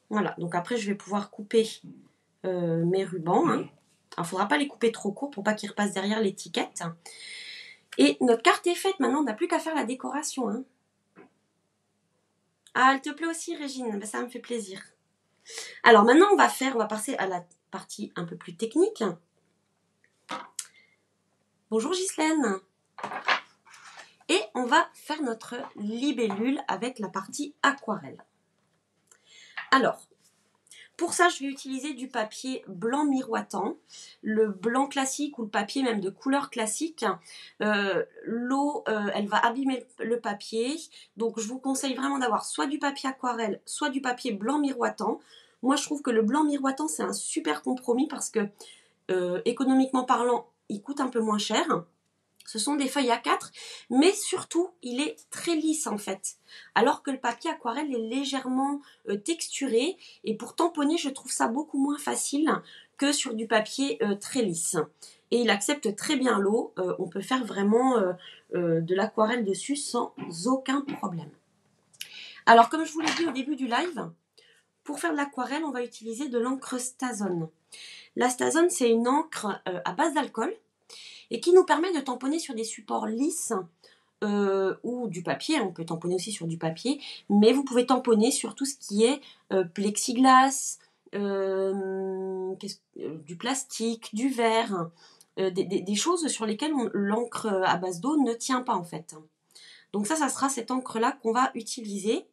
Voilà, donc après, je vais pouvoir couper mes rubans. Hein. Alors, il ne faudra pas les couper trop court pour pas qu'ils repassent derrière l'étiquette. Et notre carte est faite, maintenant, on n'a plus qu'à faire la décoration. Hein. Ah, elle te plaît aussi, Régine? Ben, ça me fait plaisir. Alors, maintenant, on va passer à la partie un peu plus technique. Bonjour Ghislaine. Et on va faire notre libellule avec la partie aquarelle. Alors, pour ça, je vais utiliser du papier blanc miroitant, le blanc classique ou le papier même de couleur classique. L'eau, elle va abîmer le papier. Donc, je vous conseille vraiment d'avoir soit du papier aquarelle, soit du papier blanc miroitant. Moi, je trouve que le blanc miroitant, c'est un super compromis parce que, économiquement parlant, il coûte un peu moins cher. Ce sont des feuilles A4, mais surtout, il est très lisse en fait. Alors que le papier aquarelle est légèrement texturé. Et pour tamponner, je trouve ça beaucoup moins facile que sur du papier très lisse. Et il accepte très bien l'eau. On peut faire vraiment de l'aquarelle dessus sans aucun problème. Alors, comme je vous l'ai dit au début du live, pour faire de l'aquarelle, on va utiliser de l'encre Stazone. La Stazone, c'est une encre à base d'alcool et qui nous permet de tamponner sur des supports lisses ou du papier, on peut tamponner aussi sur du papier, mais vous pouvez tamponner sur tout ce qui est plexiglas, du plastique, du verre, des choses sur lesquelles l'encre à base d'eau ne tient pas en fait. Donc ça sera cette encre-là qu'on va utiliser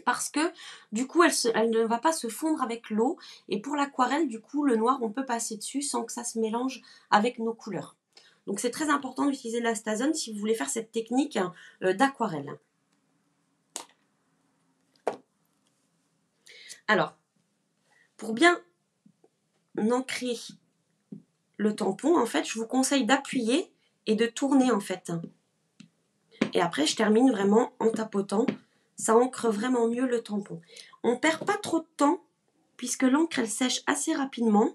parce que du coup elle ne va pas se fondre avec l'eau, et pour l'aquarelle du coup le noir on peut passer dessus sans que ça se mélange avec nos couleurs. Donc c'est très important d'utiliser la Stazone si vous voulez faire cette technique d'aquarelle. Alors, pour bien ancrer le tampon, en fait, je vous conseille d'appuyer et de tourner en fait. Et après, je termine vraiment en tapotant. Ça ancre vraiment mieux le tampon. On ne perd pas trop de temps puisque l'encre elle sèche assez rapidement.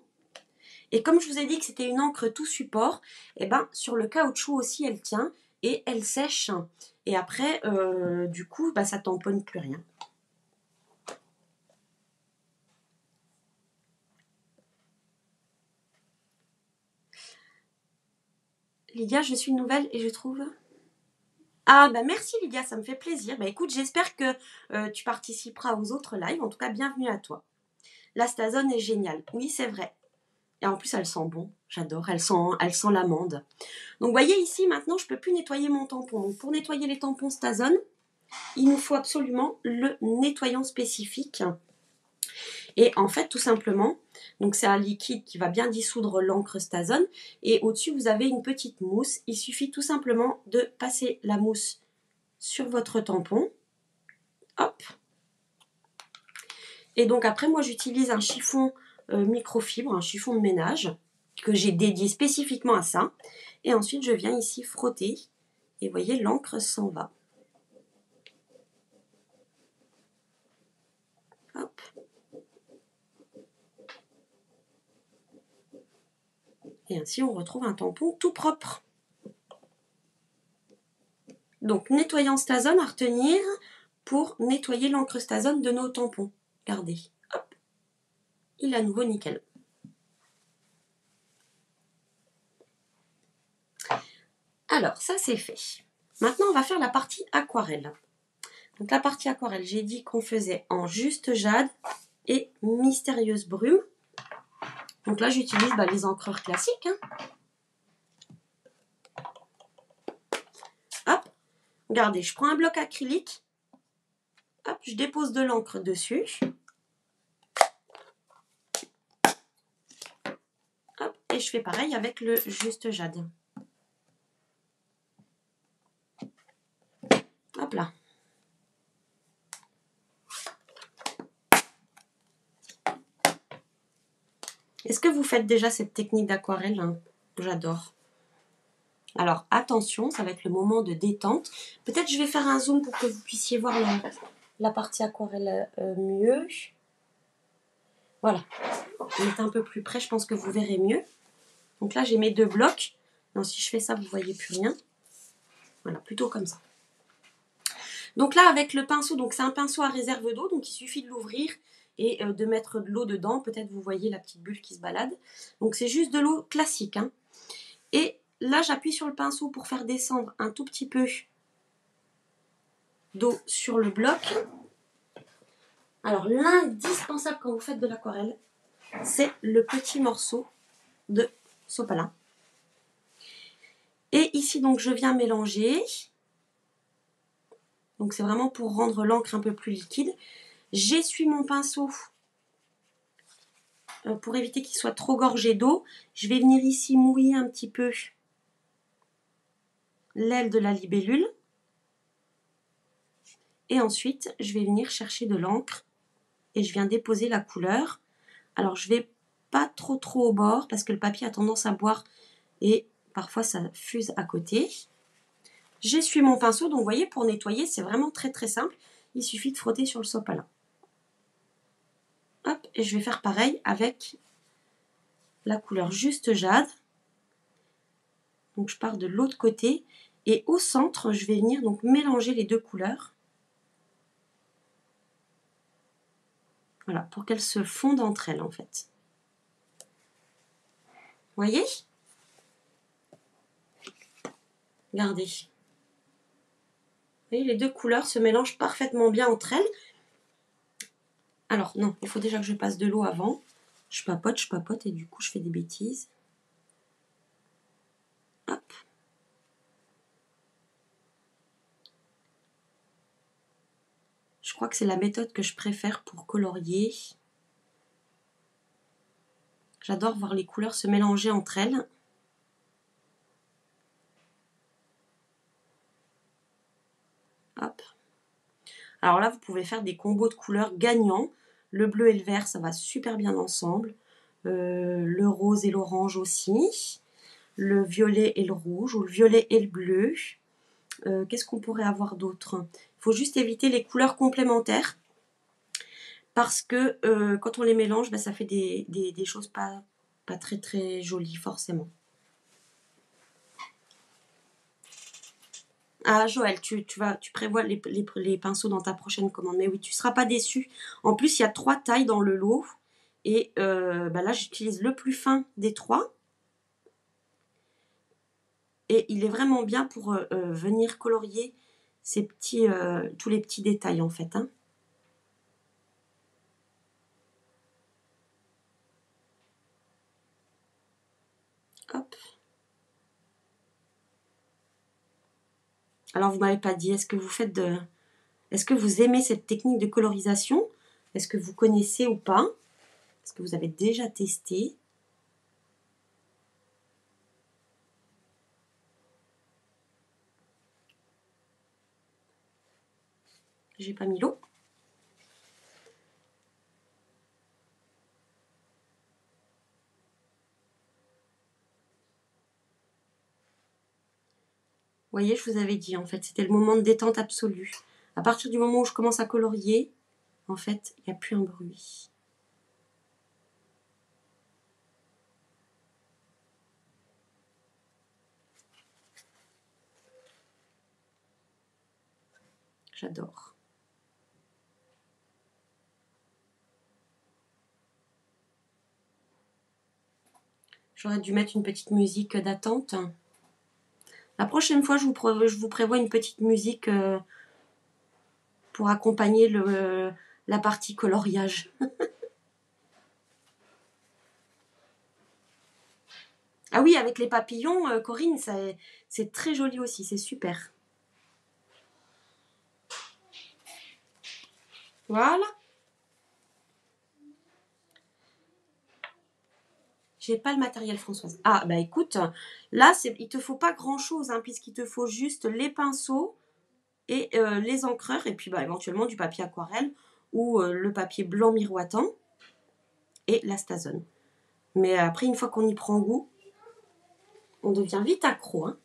Et comme je vous ai dit que c'était une encre tout support, et ben sur le caoutchouc aussi elle tient et elle sèche. Et après, du coup, bah, ça tamponne plus rien. Lydia, je suis nouvelle et je trouve... Ah bah merci Lydia, ça me fait plaisir. Bah écoute, j'espère que tu participeras aux autres lives. En tout cas, bienvenue à toi. La Stazone est géniale. Oui, c'est vrai. Et en plus, elle sent bon. J'adore. Elle sent l'amande. Donc, vous voyez ici, maintenant, je ne peux plus nettoyer mon tampon. Donc, pour nettoyer les tampons Stazone, il nous faut absolument le nettoyant spécifique. Et en fait, tout simplement, donc c'est un liquide qui va bien dissoudre l'encre Stazone. Et au-dessus, vous avez une petite mousse. Il suffit tout simplement de passer la mousse sur votre tampon. Hop. Et donc après, moi, j'utilise un chiffon microfibre, un chiffon de ménage, que j'ai dédié spécifiquement à ça. Et ensuite, je viens ici frotter. Et vous voyez, l'encre s'en va. Hop. Et ainsi, on retrouve un tampon tout propre. Donc, nettoyant Stazone à retenir pour nettoyer l'encre Stazone de nos tampons. Regardez. Hop. Il est à nouveau nickel. Alors, ça c'est fait. Maintenant, on va faire la partie aquarelle. Donc, la partie aquarelle, j'ai dit qu'on faisait en juste jade et mystérieuse brume. Donc là, j'utilise les encreurs classiques. Hop, regardez, je prends un bloc acrylique. Hop, je dépose de l'encre dessus. Hop, et je fais pareil avec le juste jade. Hop là. Est-ce que vous faites déjà cette technique d'aquarelle, hein? J'adore. Alors attention, ça va être le moment de détente. Peut-être je vais faire un zoom pour que vous puissiez voir la partie aquarelle mieux. Voilà. On est un peu plus près, je pense que vous verrez mieux. Donc là, j'ai mes deux blocs. Non, si je fais ça, vous ne voyez plus rien. Voilà, plutôt comme ça. Donc là, avec le pinceau, donc c'est un pinceau à réserve d'eau, donc il suffit de l'ouvrir et de mettre de l'eau dedans. Peut-être vous voyez la petite bulle qui se balade. Donc c'est juste de l'eau classique, hein. Et là, j'appuie sur le pinceau pour faire descendre un tout petit peu d'eau sur le bloc. Alors, l'indispensable quand vous faites de l'aquarelle, c'est le petit morceau de sopalin. Et ici, donc, je viens mélanger. Donc, c'est vraiment pour rendre l'encre un peu plus liquide. J'essuie mon pinceau pour éviter qu'il soit trop gorgé d'eau. Je vais venir ici mouiller un petit peu l'aile de la libellule. Et ensuite, je vais venir chercher de l'encre et je viens déposer la couleur. Alors, je vais pas trop au bord parce que le papier a tendance à boire et parfois ça fuse à côté. J'essuie mon pinceau, donc vous voyez, pour nettoyer, c'est vraiment très simple. Il suffit de frotter sur le sopalin. Hop, et je vais faire pareil avec la couleur juste jade. Donc je pars de l'autre côté et au centre, je vais venir donc mélanger les deux couleurs. Voilà, pour qu'elles se fondent entre elles en fait. Vous voyez? Regardez. voyez, les deux couleurs se mélangent parfaitement bien entre elles. Alors non, il faut déjà que je passe de l'eau avant. Je papote et du coup je fais des bêtises. Hop. Je crois que c'est la méthode que je préfère pour colorier. J'adore voir les couleurs se mélanger entre elles. Hop. Alors là, vous pouvez faire des combos de couleurs gagnants. Le bleu et le vert, ça va super bien ensemble. Le rose et l'orange aussi. Le violet et le rouge, ou le violet et le bleu. Qu'est-ce qu'on pourrait avoir d'autre? Il faut juste éviter les couleurs complémentaires. Parce que quand on les mélange, ben, ça fait des choses pas très très jolies forcément. Ah Joël, tu prévois les pinceaux dans ta prochaine commande. Mais oui, tu ne seras pas déçu. En plus, il y a 3 tailles dans le lot. Et bah là, j'utilise le plus fin des 3. Et il est vraiment bien pour venir colorier ces petits, tous les petits détails en fait. Hein. Hop. Alors, vous m'avez pas dit, est-ce que vous aimez cette technique de colorisation? Est-ce que vous connaissez ou pas? Est-ce que vous avez déjà testé? J'ai pas mis l'eau. Vous voyez, je vous avais dit, en fait, c'était le moment de détente absolue. À partir du moment où je commence à colorier, en fait, il n'y a plus un bruit. J'adore. J'aurais dû mettre une petite musique d'attente. La prochaine fois, je vous prévois une petite musique pour accompagner la partie coloriage. Ah oui, avec les papillons, Corinne, c'est très joli aussi, c'est super. Voilà. J'ai pas le matériel, Françoise. Ah, bah écoute, là, il te faut pas grand-chose, hein, puisqu'il te faut juste les pinceaux et les encreurs, et puis bah, éventuellement du papier aquarelle ou le papier blanc miroitant et la Stazone. Mais après, une fois qu'on y prend goût, on devient vite accro. Hein.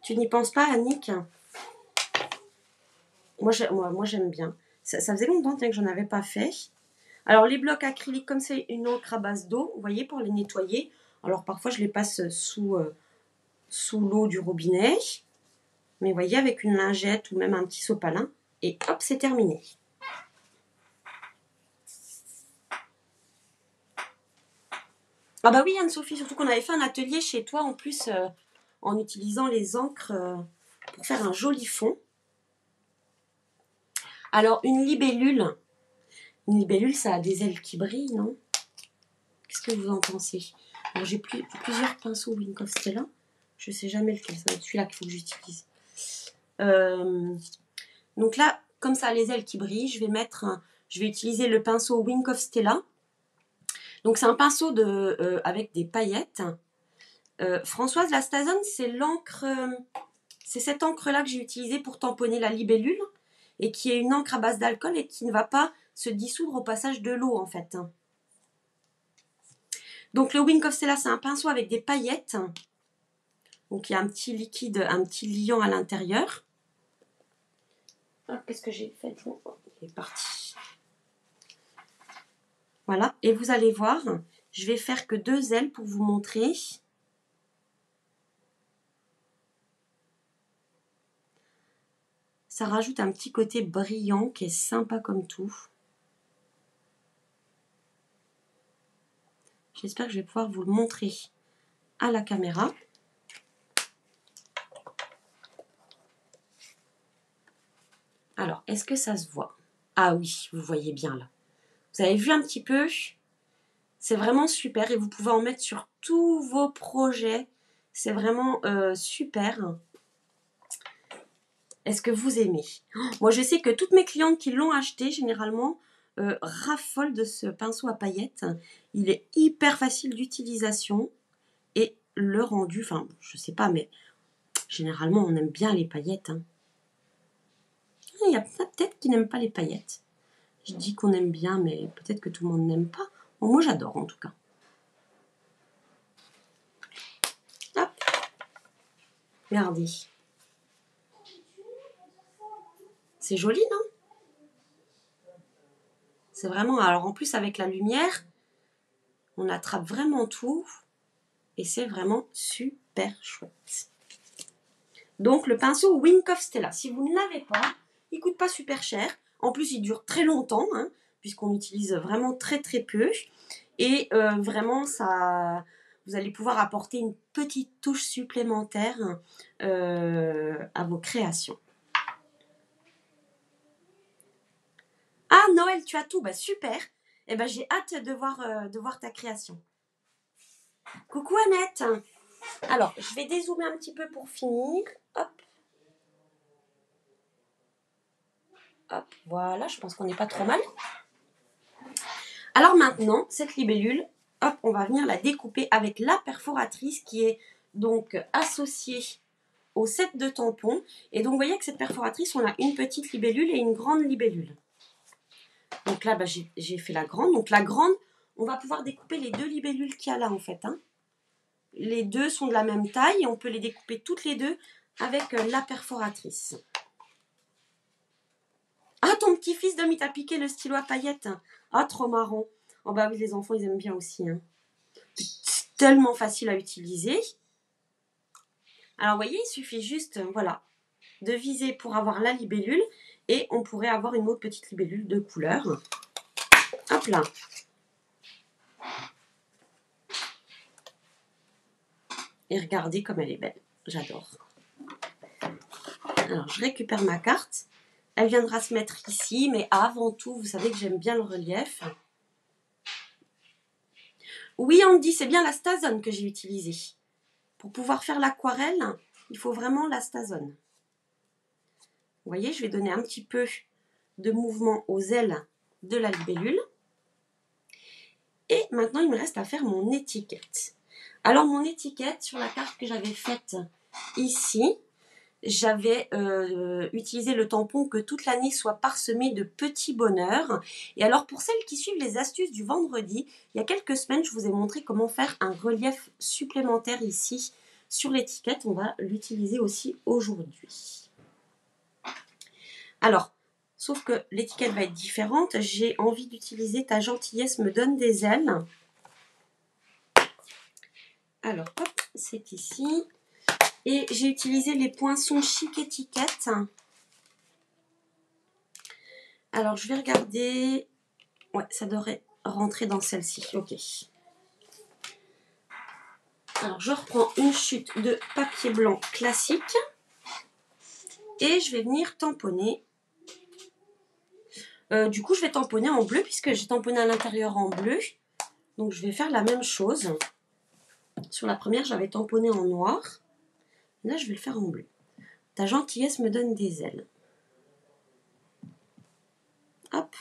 Tu n'y penses pas, Annick? Moi, j'aime bien. Ça faisait longtemps que j'en avais pas fait. Alors, les blocs acryliques, comme c'est une encre à base d'eau, vous voyez, pour les nettoyer. Alors, parfois, je les passe sous l'eau du robinet. Mais vous voyez, avec une lingette ou même un petit sopalin. Et hop, c'est terminé. Ah bah oui, Anne-Sophie, surtout qu'on avait fait un atelier chez toi en plus en utilisant les encres pour faire un joli fond. Alors, une libellule, ça a des ailes qui brillent, non? Qu'est-ce que vous en pensez? Alors, j'ai plusieurs pinceaux Wink of Stella. Je ne sais jamais lequel, ça va être celui-là qu'il faut que j'utilise. Donc là, comme ça a les ailes qui brillent, je vais utiliser le pinceau Wink of Stella. Donc c'est un pinceau avec des paillettes. Françoise, la Stazone, c'est l'encre, c'est cette encre-là que j'ai utilisée pour tamponner la libellule et qui est une encre à base d'alcool et qui ne va pas se dissoudre au passage de l'eau en fait. Donc le Wink of Stella, c'est un pinceau avec des paillettes. Donc il y a un petit liquide, un petit liant à l'intérieur. Qu'est-ce que j'ai fait? Il est parti. Voilà, et vous allez voir, je vais faire que 2 ailes pour vous montrer. Ça rajoute un petit côté brillant qui est sympa comme tout. J'espère que je vais pouvoir vous le montrer à la caméra. Alors, est-ce que ça se voit? Ah oui, vous voyez bien là. Vous avez vu un petit peu? C'est vraiment super et vous pouvez en mettre sur tous vos projets. C'est vraiment super. Est-ce que vous aimez? Moi, je sais que toutes mes clientes qui l'ont acheté, généralement, raffolent de ce pinceau à paillettes. Il est hyper facile d'utilisation et le rendu, enfin, je sais pas, mais généralement, on aime bien les paillettes. Hein. Il y a peut-être qui n'aiment pas les paillettes. Je dis qu'on aime bien, mais peut-être que tout le monde n'aime pas. Bon, moi, j'adore en tout cas. Hop. Regardez. C'est joli, non? C'est vraiment... Alors, en plus, avec la lumière, on attrape vraiment tout. Et c'est vraiment super chouette. Donc, le pinceau Winkoff Stella. Si vous ne l'avez pas, il ne coûte pas super cher. En plus, il dure très longtemps, hein, puisqu'on utilise vraiment très très peu. Et vraiment, ça, vous allez pouvoir apporter une petite touche supplémentaire à vos créations. Ah, Noël, tu as tout. Bah, super. Eh ben, j'ai hâte de voir ta création. Coucou Annette. Alors, je vais dézoomer un petit peu pour finir. Hop. Hop, voilà, je pense qu'on n'est pas trop mal. Alors maintenant, cette libellule, hop, on va venir la découper avec la perforatrice qui est donc associée au set de tampons. Et donc, vous voyez que cette perforatrice, on a une petite libellule et une grande libellule. Donc là, bah, j'ai fait la grande. Donc la grande, on va pouvoir découper les deux libellules qu'il y a là, en fait. Hein. Les deux sont de la même taille et on peut les découper toutes les deux avec la perforatrice. Ah, ton petit-fils, Dom, il t'a piqué le stylo à paillettes. Ah, trop marrant. Oh bah oui, les enfants, ils aiment bien aussi. Hein. C'est tellement facile à utiliser. Alors, vous voyez, il suffit juste, voilà, de viser pour avoir la libellule. Et on pourrait avoir une autre petite libellule de couleur. Hop là. Et regardez comme elle est belle. J'adore. Alors, je récupère ma carte. Elle viendra se mettre ici. Mais avant tout, vous savez que j'aime bien le relief. Oui, on me dit, c'est bien la Stazone que j'ai utilisée. Pour pouvoir faire l'aquarelle, il faut vraiment la Stazone. Vous voyez, je vais donner un petit peu de mouvement aux ailes de la libellule. Et maintenant, il me reste à faire mon étiquette. Alors, mon étiquette, sur la carte que j'avais faite ici, j'avais utilisé le tampon que toute l'année soit parsemé de petits bonheurs. Et alors, pour celles qui suivent les astuces du vendredi, il y a quelques semaines, je vous ai montré comment faire un relief supplémentaire ici sur l'étiquette. On va l'utiliser aussi aujourd'hui. Alors, sauf que l'étiquette va être différente. J'ai envie d'utiliser Ta gentillesse me donne des ailes. Alors, hop, c'est ici. Et j'ai utilisé les poinçons Chic Étiquette. Alors, je vais regarder. Ouais, ça devrait rentrer dans celle-ci. Ok. Alors, je reprends une chute de papier blanc classique. Et je vais venir tamponner. Du coup, je vais tamponner en bleu puisque j'ai tamponné à l'intérieur en bleu. Donc, je vais faire la même chose. Sur la première, j'avais tamponné en noir. Là, je vais le faire en bleu. Ta gentillesse me donne des ailes. Hop.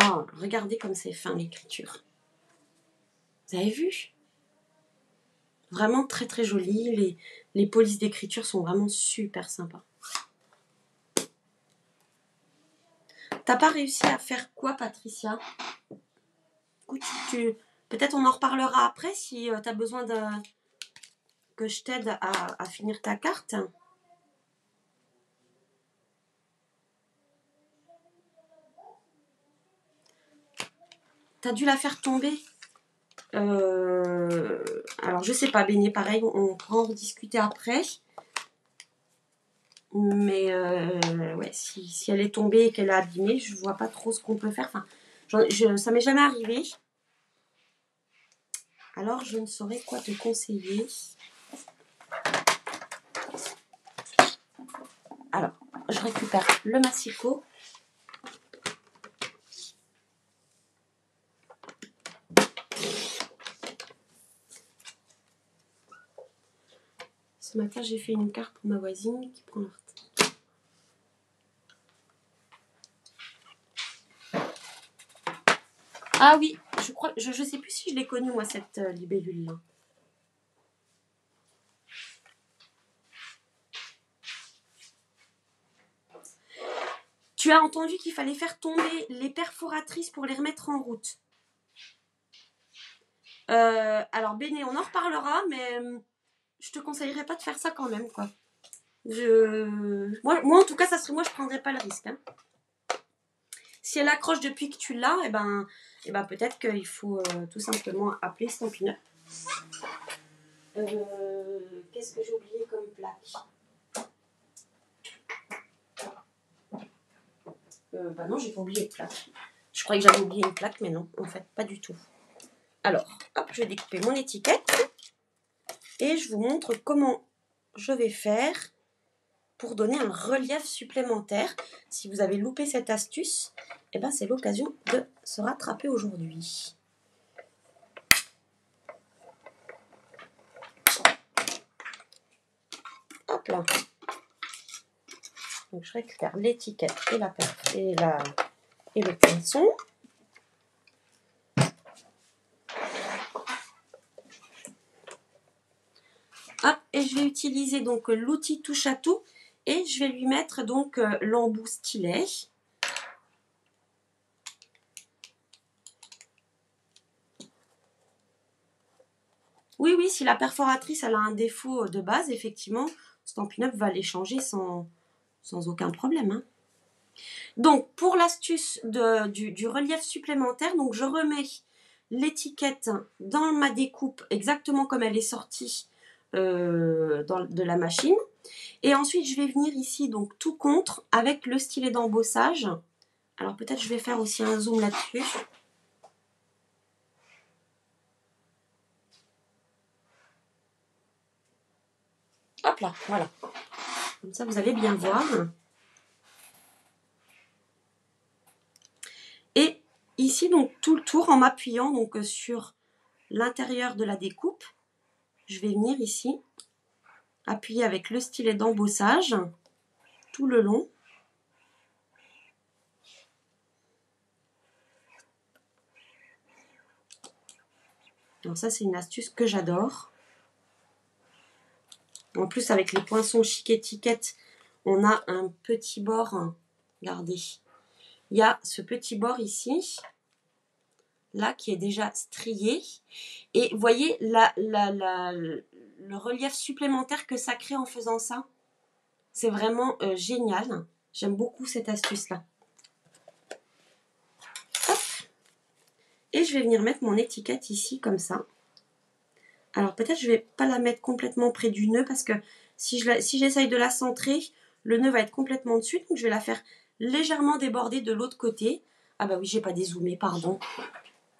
Oh, regardez comme c'est fin l'écriture. Vous avez vu? Vraiment très très joli. Les polices d'écriture sont vraiment super sympas. T'as pas réussi à faire quoi, Patricia? Écoute, peut-être on en reparlera après si tu as besoin que je t'aide à finir ta carte. T'as dû la faire tomber. Alors, je sais pas, Béné, pareil, on pourra en rediscuter après. Mais ouais, si elle est tombée et qu'elle a abîmé, je vois pas trop ce qu'on peut faire. Enfin, ça m'est jamais arrivé. Alors, je ne saurais quoi te conseiller. Alors, je récupère le massicot. Ce matin, j'ai fait une carte pour ma voisine qui prend leur thé. Ah oui, je crois, je sais plus si je l'ai connue, moi, cette libellule-là. Tu as entendu qu'il fallait faire tomber les perforatrices pour les remettre en route. Alors, Béné, on en reparlera, mais je te conseillerais pas de faire ça quand même, quoi. Moi, en tout cas, ça serait moi, je prendrais pas le risque. Hein. Si elle accroche depuis que tu l'as, peut-être qu'il faut tout simplement appeler Stampin' Up. Qu'est-ce que j'ai oublié comme plaque? Non, j'ai pas oublié de plaque. Je croyais que j'avais oublié une plaque, mais non, en fait, pas du tout. Alors, hop, je vais découper mon étiquette et je vous montre comment je vais faire pour donner un relief supplémentaire. Si vous avez loupé cette astuce, c'est l'occasion de se rattraper aujourd'hui. Hop là. Donc je récupère l'étiquette et le pinceau. Hop, et je vais utiliser donc l'outil touche à tout et je vais lui mettre donc l'embout stylet. Oui, si la perforatrice elle a un défaut de base, effectivement, Stampin' Up va les changer sans aucun problème. Hein. Donc, pour l'astuce du relief supplémentaire, donc je remets l'étiquette dans ma découpe exactement comme elle est sortie de la machine. Et ensuite, je vais venir ici, donc tout contre, avec le stylet d'embossage. Alors, peut-être je vais faire aussi un zoom là-dessus. Hop là, voilà. Comme ça, vous allez bien voir. Et ici, donc, tout le tour, en m'appuyant donc sur l'intérieur de la découpe, je vais venir ici, appuyer avec le stylet d'embossage tout le long. Alors ça, c'est une astuce que j'adore. En plus, avec les poinçons chic étiquette, on a un petit bord. Regardez. Il y a ce petit bord ici, là, qui est déjà strié. Et vous voyez le relief supplémentaire que ça crée en faisant ça. C'est vraiment génial. J'aime beaucoup cette astuce-là. Hop. Et je vais venir mettre mon étiquette ici, comme ça. Alors peut-être je ne vais pas la mettre complètement près du nœud parce que si j'essaye de la centrer, le nœud va être complètement dessus. Donc je vais la faire légèrement déborder de l'autre côté. Ah bah oui, j'ai pas dézoomé, pardon.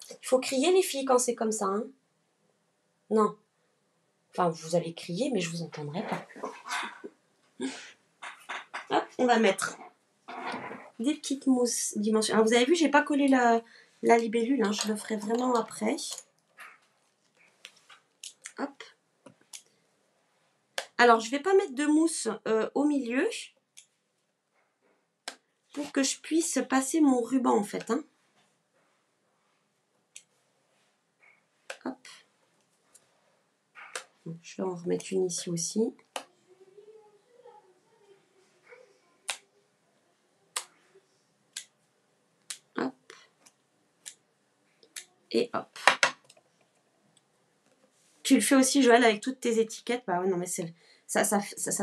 Il faut crier les filles quand c'est comme ça. Hein. Non. Enfin, vous allez crier, mais je vous entendrai pas. Hop, on va mettre des petites mousses dimension. Alors vous avez vu, j'ai pas collé la libellule. Hein. Je le ferai vraiment après. Hop. Alors, je ne vais pas mettre de mousse au milieu pour que je puisse passer mon ruban en fait. Hein. Hop. Donc, je vais en remettre une ici aussi. Hop. Et hop. Tu le fais aussi, Joël, avec toutes tes étiquettes. Bah ouais, non, mais ça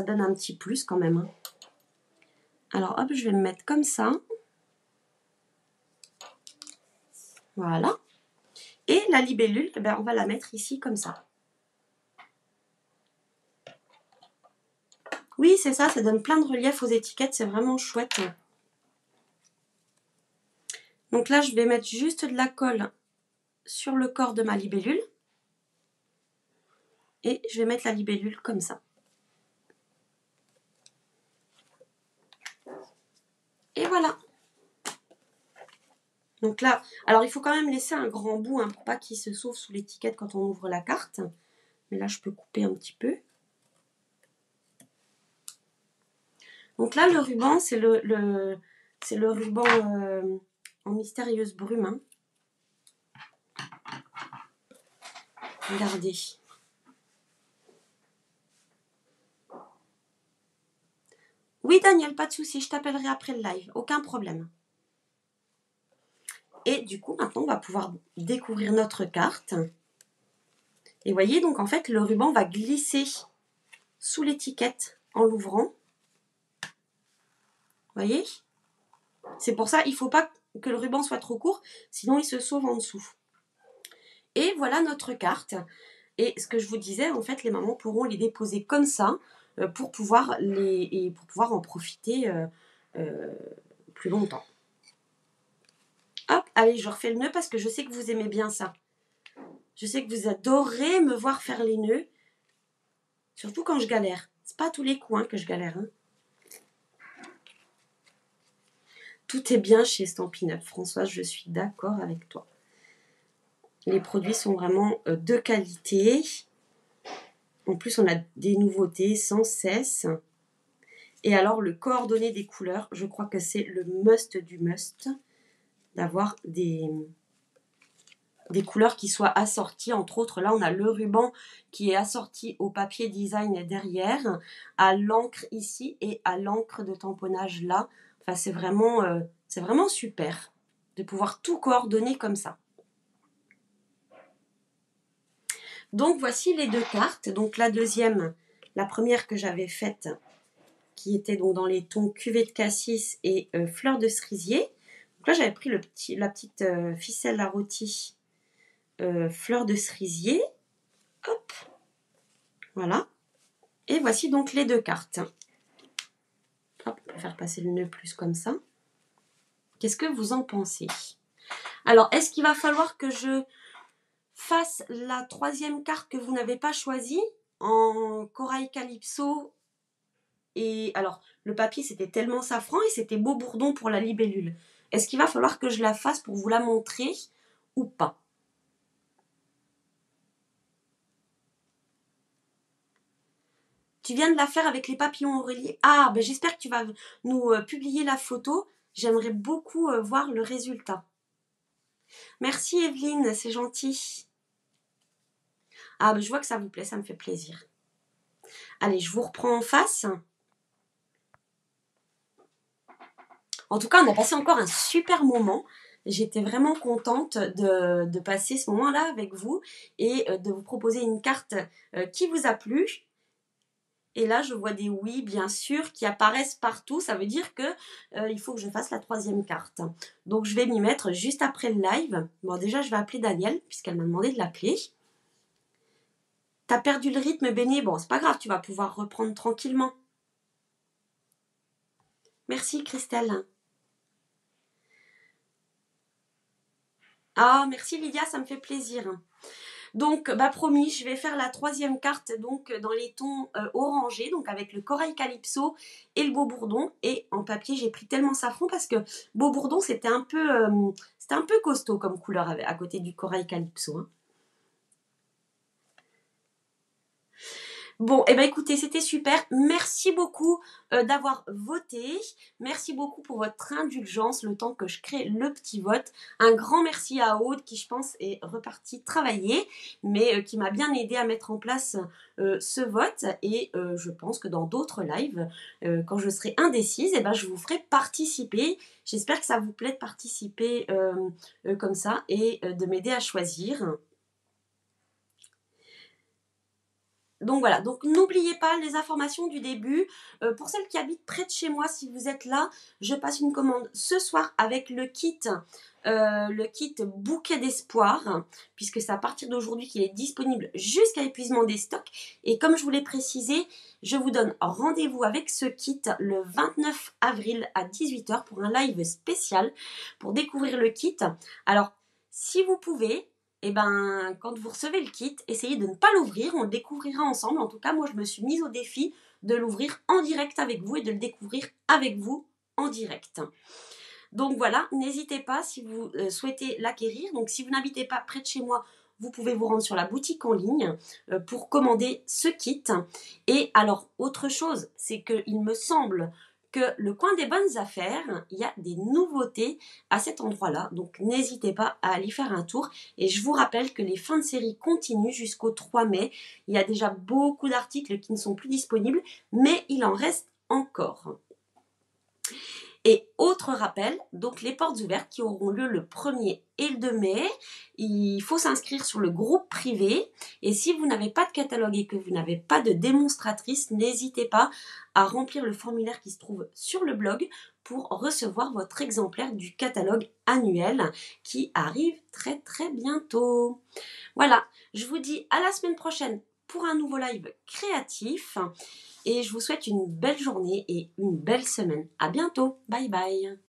donne un petit plus quand même. Hein. Alors, hop, je vais me mettre comme ça. Voilà. Et la libellule, on va la mettre ici comme ça. Oui, c'est ça, ça donne plein de relief aux étiquettes, c'est vraiment chouette. Donc là, je vais mettre juste de la colle sur le corps de ma libellule. Et je vais mettre la libellule comme ça. Et voilà. Donc là, alors il faut quand même laisser un grand bout hein, pour pas qu'il se sauve sous l'étiquette quand on ouvre la carte. Mais là, je peux couper un petit peu. Donc là, le ruban, c'est le ruban en mystérieuse brume. Hein. Regardez. Oui, Daniel, pas de souci, je t'appellerai après le live, aucun problème. Et du coup, maintenant, on va pouvoir découvrir notre carte. Et voyez, donc en fait, le ruban va glisser sous l'étiquette en l'ouvrant. Voyez? C'est pour ça, il ne faut pas que le ruban soit trop court, sinon il se sauve en dessous. Et voilà notre carte. Et ce que je vous disais, en fait, les mamans pourront les déposer comme ça pour pouvoir en profiter plus longtemps. Hop, allez, je refais le nœud parce que je sais que vous aimez bien ça. Je sais que vous adorez me voir faire les nœuds, surtout quand je galère. C'est pas à tous les coups hein, que je galère. Hein. Tout est bien chez Stampin' Up. Françoise, je suis d'accord avec toi. Les produits sont vraiment de qualité. En plus, on a des nouveautés sans cesse. Et alors, le coordonné des couleurs, je crois que c'est le must du must d'avoir des couleurs qui soient assorties. Entre autres, là, on a le ruban qui est assorti au papier design derrière, à l'encre ici et à l'encre de tamponnage là. Enfin, c'est vraiment super de pouvoir tout coordonner comme ça. Donc, voici les deux cartes. Donc, la deuxième, la première que j'avais faite, qui était donc dans les tons cuvée de cassis et fleur de cerisier. Donc là, j'avais pris la petite ficelle à rôti fleur de cerisier. Hop, voilà. Et voici donc les deux cartes. Hop, on peut faire passer le nœud plus comme ça. Qu'est-ce que vous en pensez? Alors, est-ce qu'il va falloir que je fasse la troisième carte que vous n'avez pas choisie en corail calypso? Et alors, le papier, c'était tellement safran et c'était beau bourdon pour la libellule. Est-ce qu'il va falloir que je la fasse pour vous la montrer ou pas? Tu viens de la faire avec les papillons Aurélie. Ah, ben j'espère que tu vas nous publier la photo. J'aimerais beaucoup voir le résultat. Merci Evelyne, c'est gentil. Ah, ben je vois que ça vous plaît, ça me fait plaisir. Allez, je vous reprends en face. En tout cas, on a passé encore un super moment. J'étais vraiment contente de passer ce moment-là avec vous et de vous proposer une carte qui vous a plu. Et là, je vois des oui, bien sûr, qui apparaissent partout. Ça veut dire que il faut que je fasse la troisième carte. Donc, je vais m'y mettre juste après le live. Bon, déjà, je vais appeler Danielle, puisqu'elle m'a demandé de l'appeler. T'as perdu le rythme, Béni. Bon, c'est pas grave, tu vas pouvoir reprendre tranquillement. Merci, Christelle. Ah, merci, Lydia, ça me fait plaisir. Donc, bah promis, je vais faire la troisième carte donc dans les tons orangés, donc avec le corail calypso et le beau bourdon. Et en papier, j'ai pris tellement safran parce que beau bourdon, c'était un peu costaud comme couleur à côté du corail calypso. Hein. Bon, et eh ben écoutez, c'était super. Merci beaucoup d'avoir voté. Merci beaucoup pour votre indulgence le temps que je crée le petit vote. Un grand merci à Aude qui, je pense, est repartie travailler, mais qui m'a bien aidé à mettre en place ce vote. Et je pense que dans d'autres lives, quand je serai indécise, eh ben, je vous ferai participer. J'espère que ça vous plaît de participer comme ça et de m'aider à choisir. Donc voilà, donc n'oubliez pas les informations du début. Pour celles qui habitent près de chez moi, si vous êtes là, je passe une commande ce soir avec le kit bouquet d'espoir, puisque c'est à partir d'aujourd'hui qu'il est disponible jusqu'à épuisement des stocks. Et comme je vous l'ai précisé, je vous donne rendez-vous avec ce kit le 29 avril à 18h pour un live spécial pour découvrir le kit. Alors, si vous pouvez, et ben, quand vous recevez le kit, essayez de ne pas l'ouvrir, on le découvrira ensemble. En tout cas, moi, je me suis mise au défi de l'ouvrir en direct avec vous et de le découvrir avec vous en direct. Donc voilà, n'hésitez pas si vous souhaitez l'acquérir. Donc si vous n'habitez pas près de chez moi, vous pouvez vous rendre sur la boutique en ligne pour commander ce kit. Et alors, autre chose, c'est qu'il me semble que le coin des bonnes affaires, il y a des nouveautés à cet endroit-là. Donc n'hésitez pas à aller faire un tour. Et je vous rappelle que les fins de série continuent jusqu'au 3 mai. Il y a déjà beaucoup d'articles qui ne sont plus disponibles, mais il en reste encore. Et autre rappel, donc les portes ouvertes qui auront lieu le 1er et le 2 mai, il faut s'inscrire sur le groupe privé. Et si vous n'avez pas de catalogue et que vous n'avez pas de démonstratrice, n'hésitez pas à remplir le formulaire qui se trouve sur le blog pour recevoir votre exemplaire du catalogue annuel qui arrive très très bientôt. Voilà, je vous dis à la semaine prochaine pour un nouveau live créatif. Et je vous souhaite une belle journée et une belle semaine. À bientôt. Bye bye.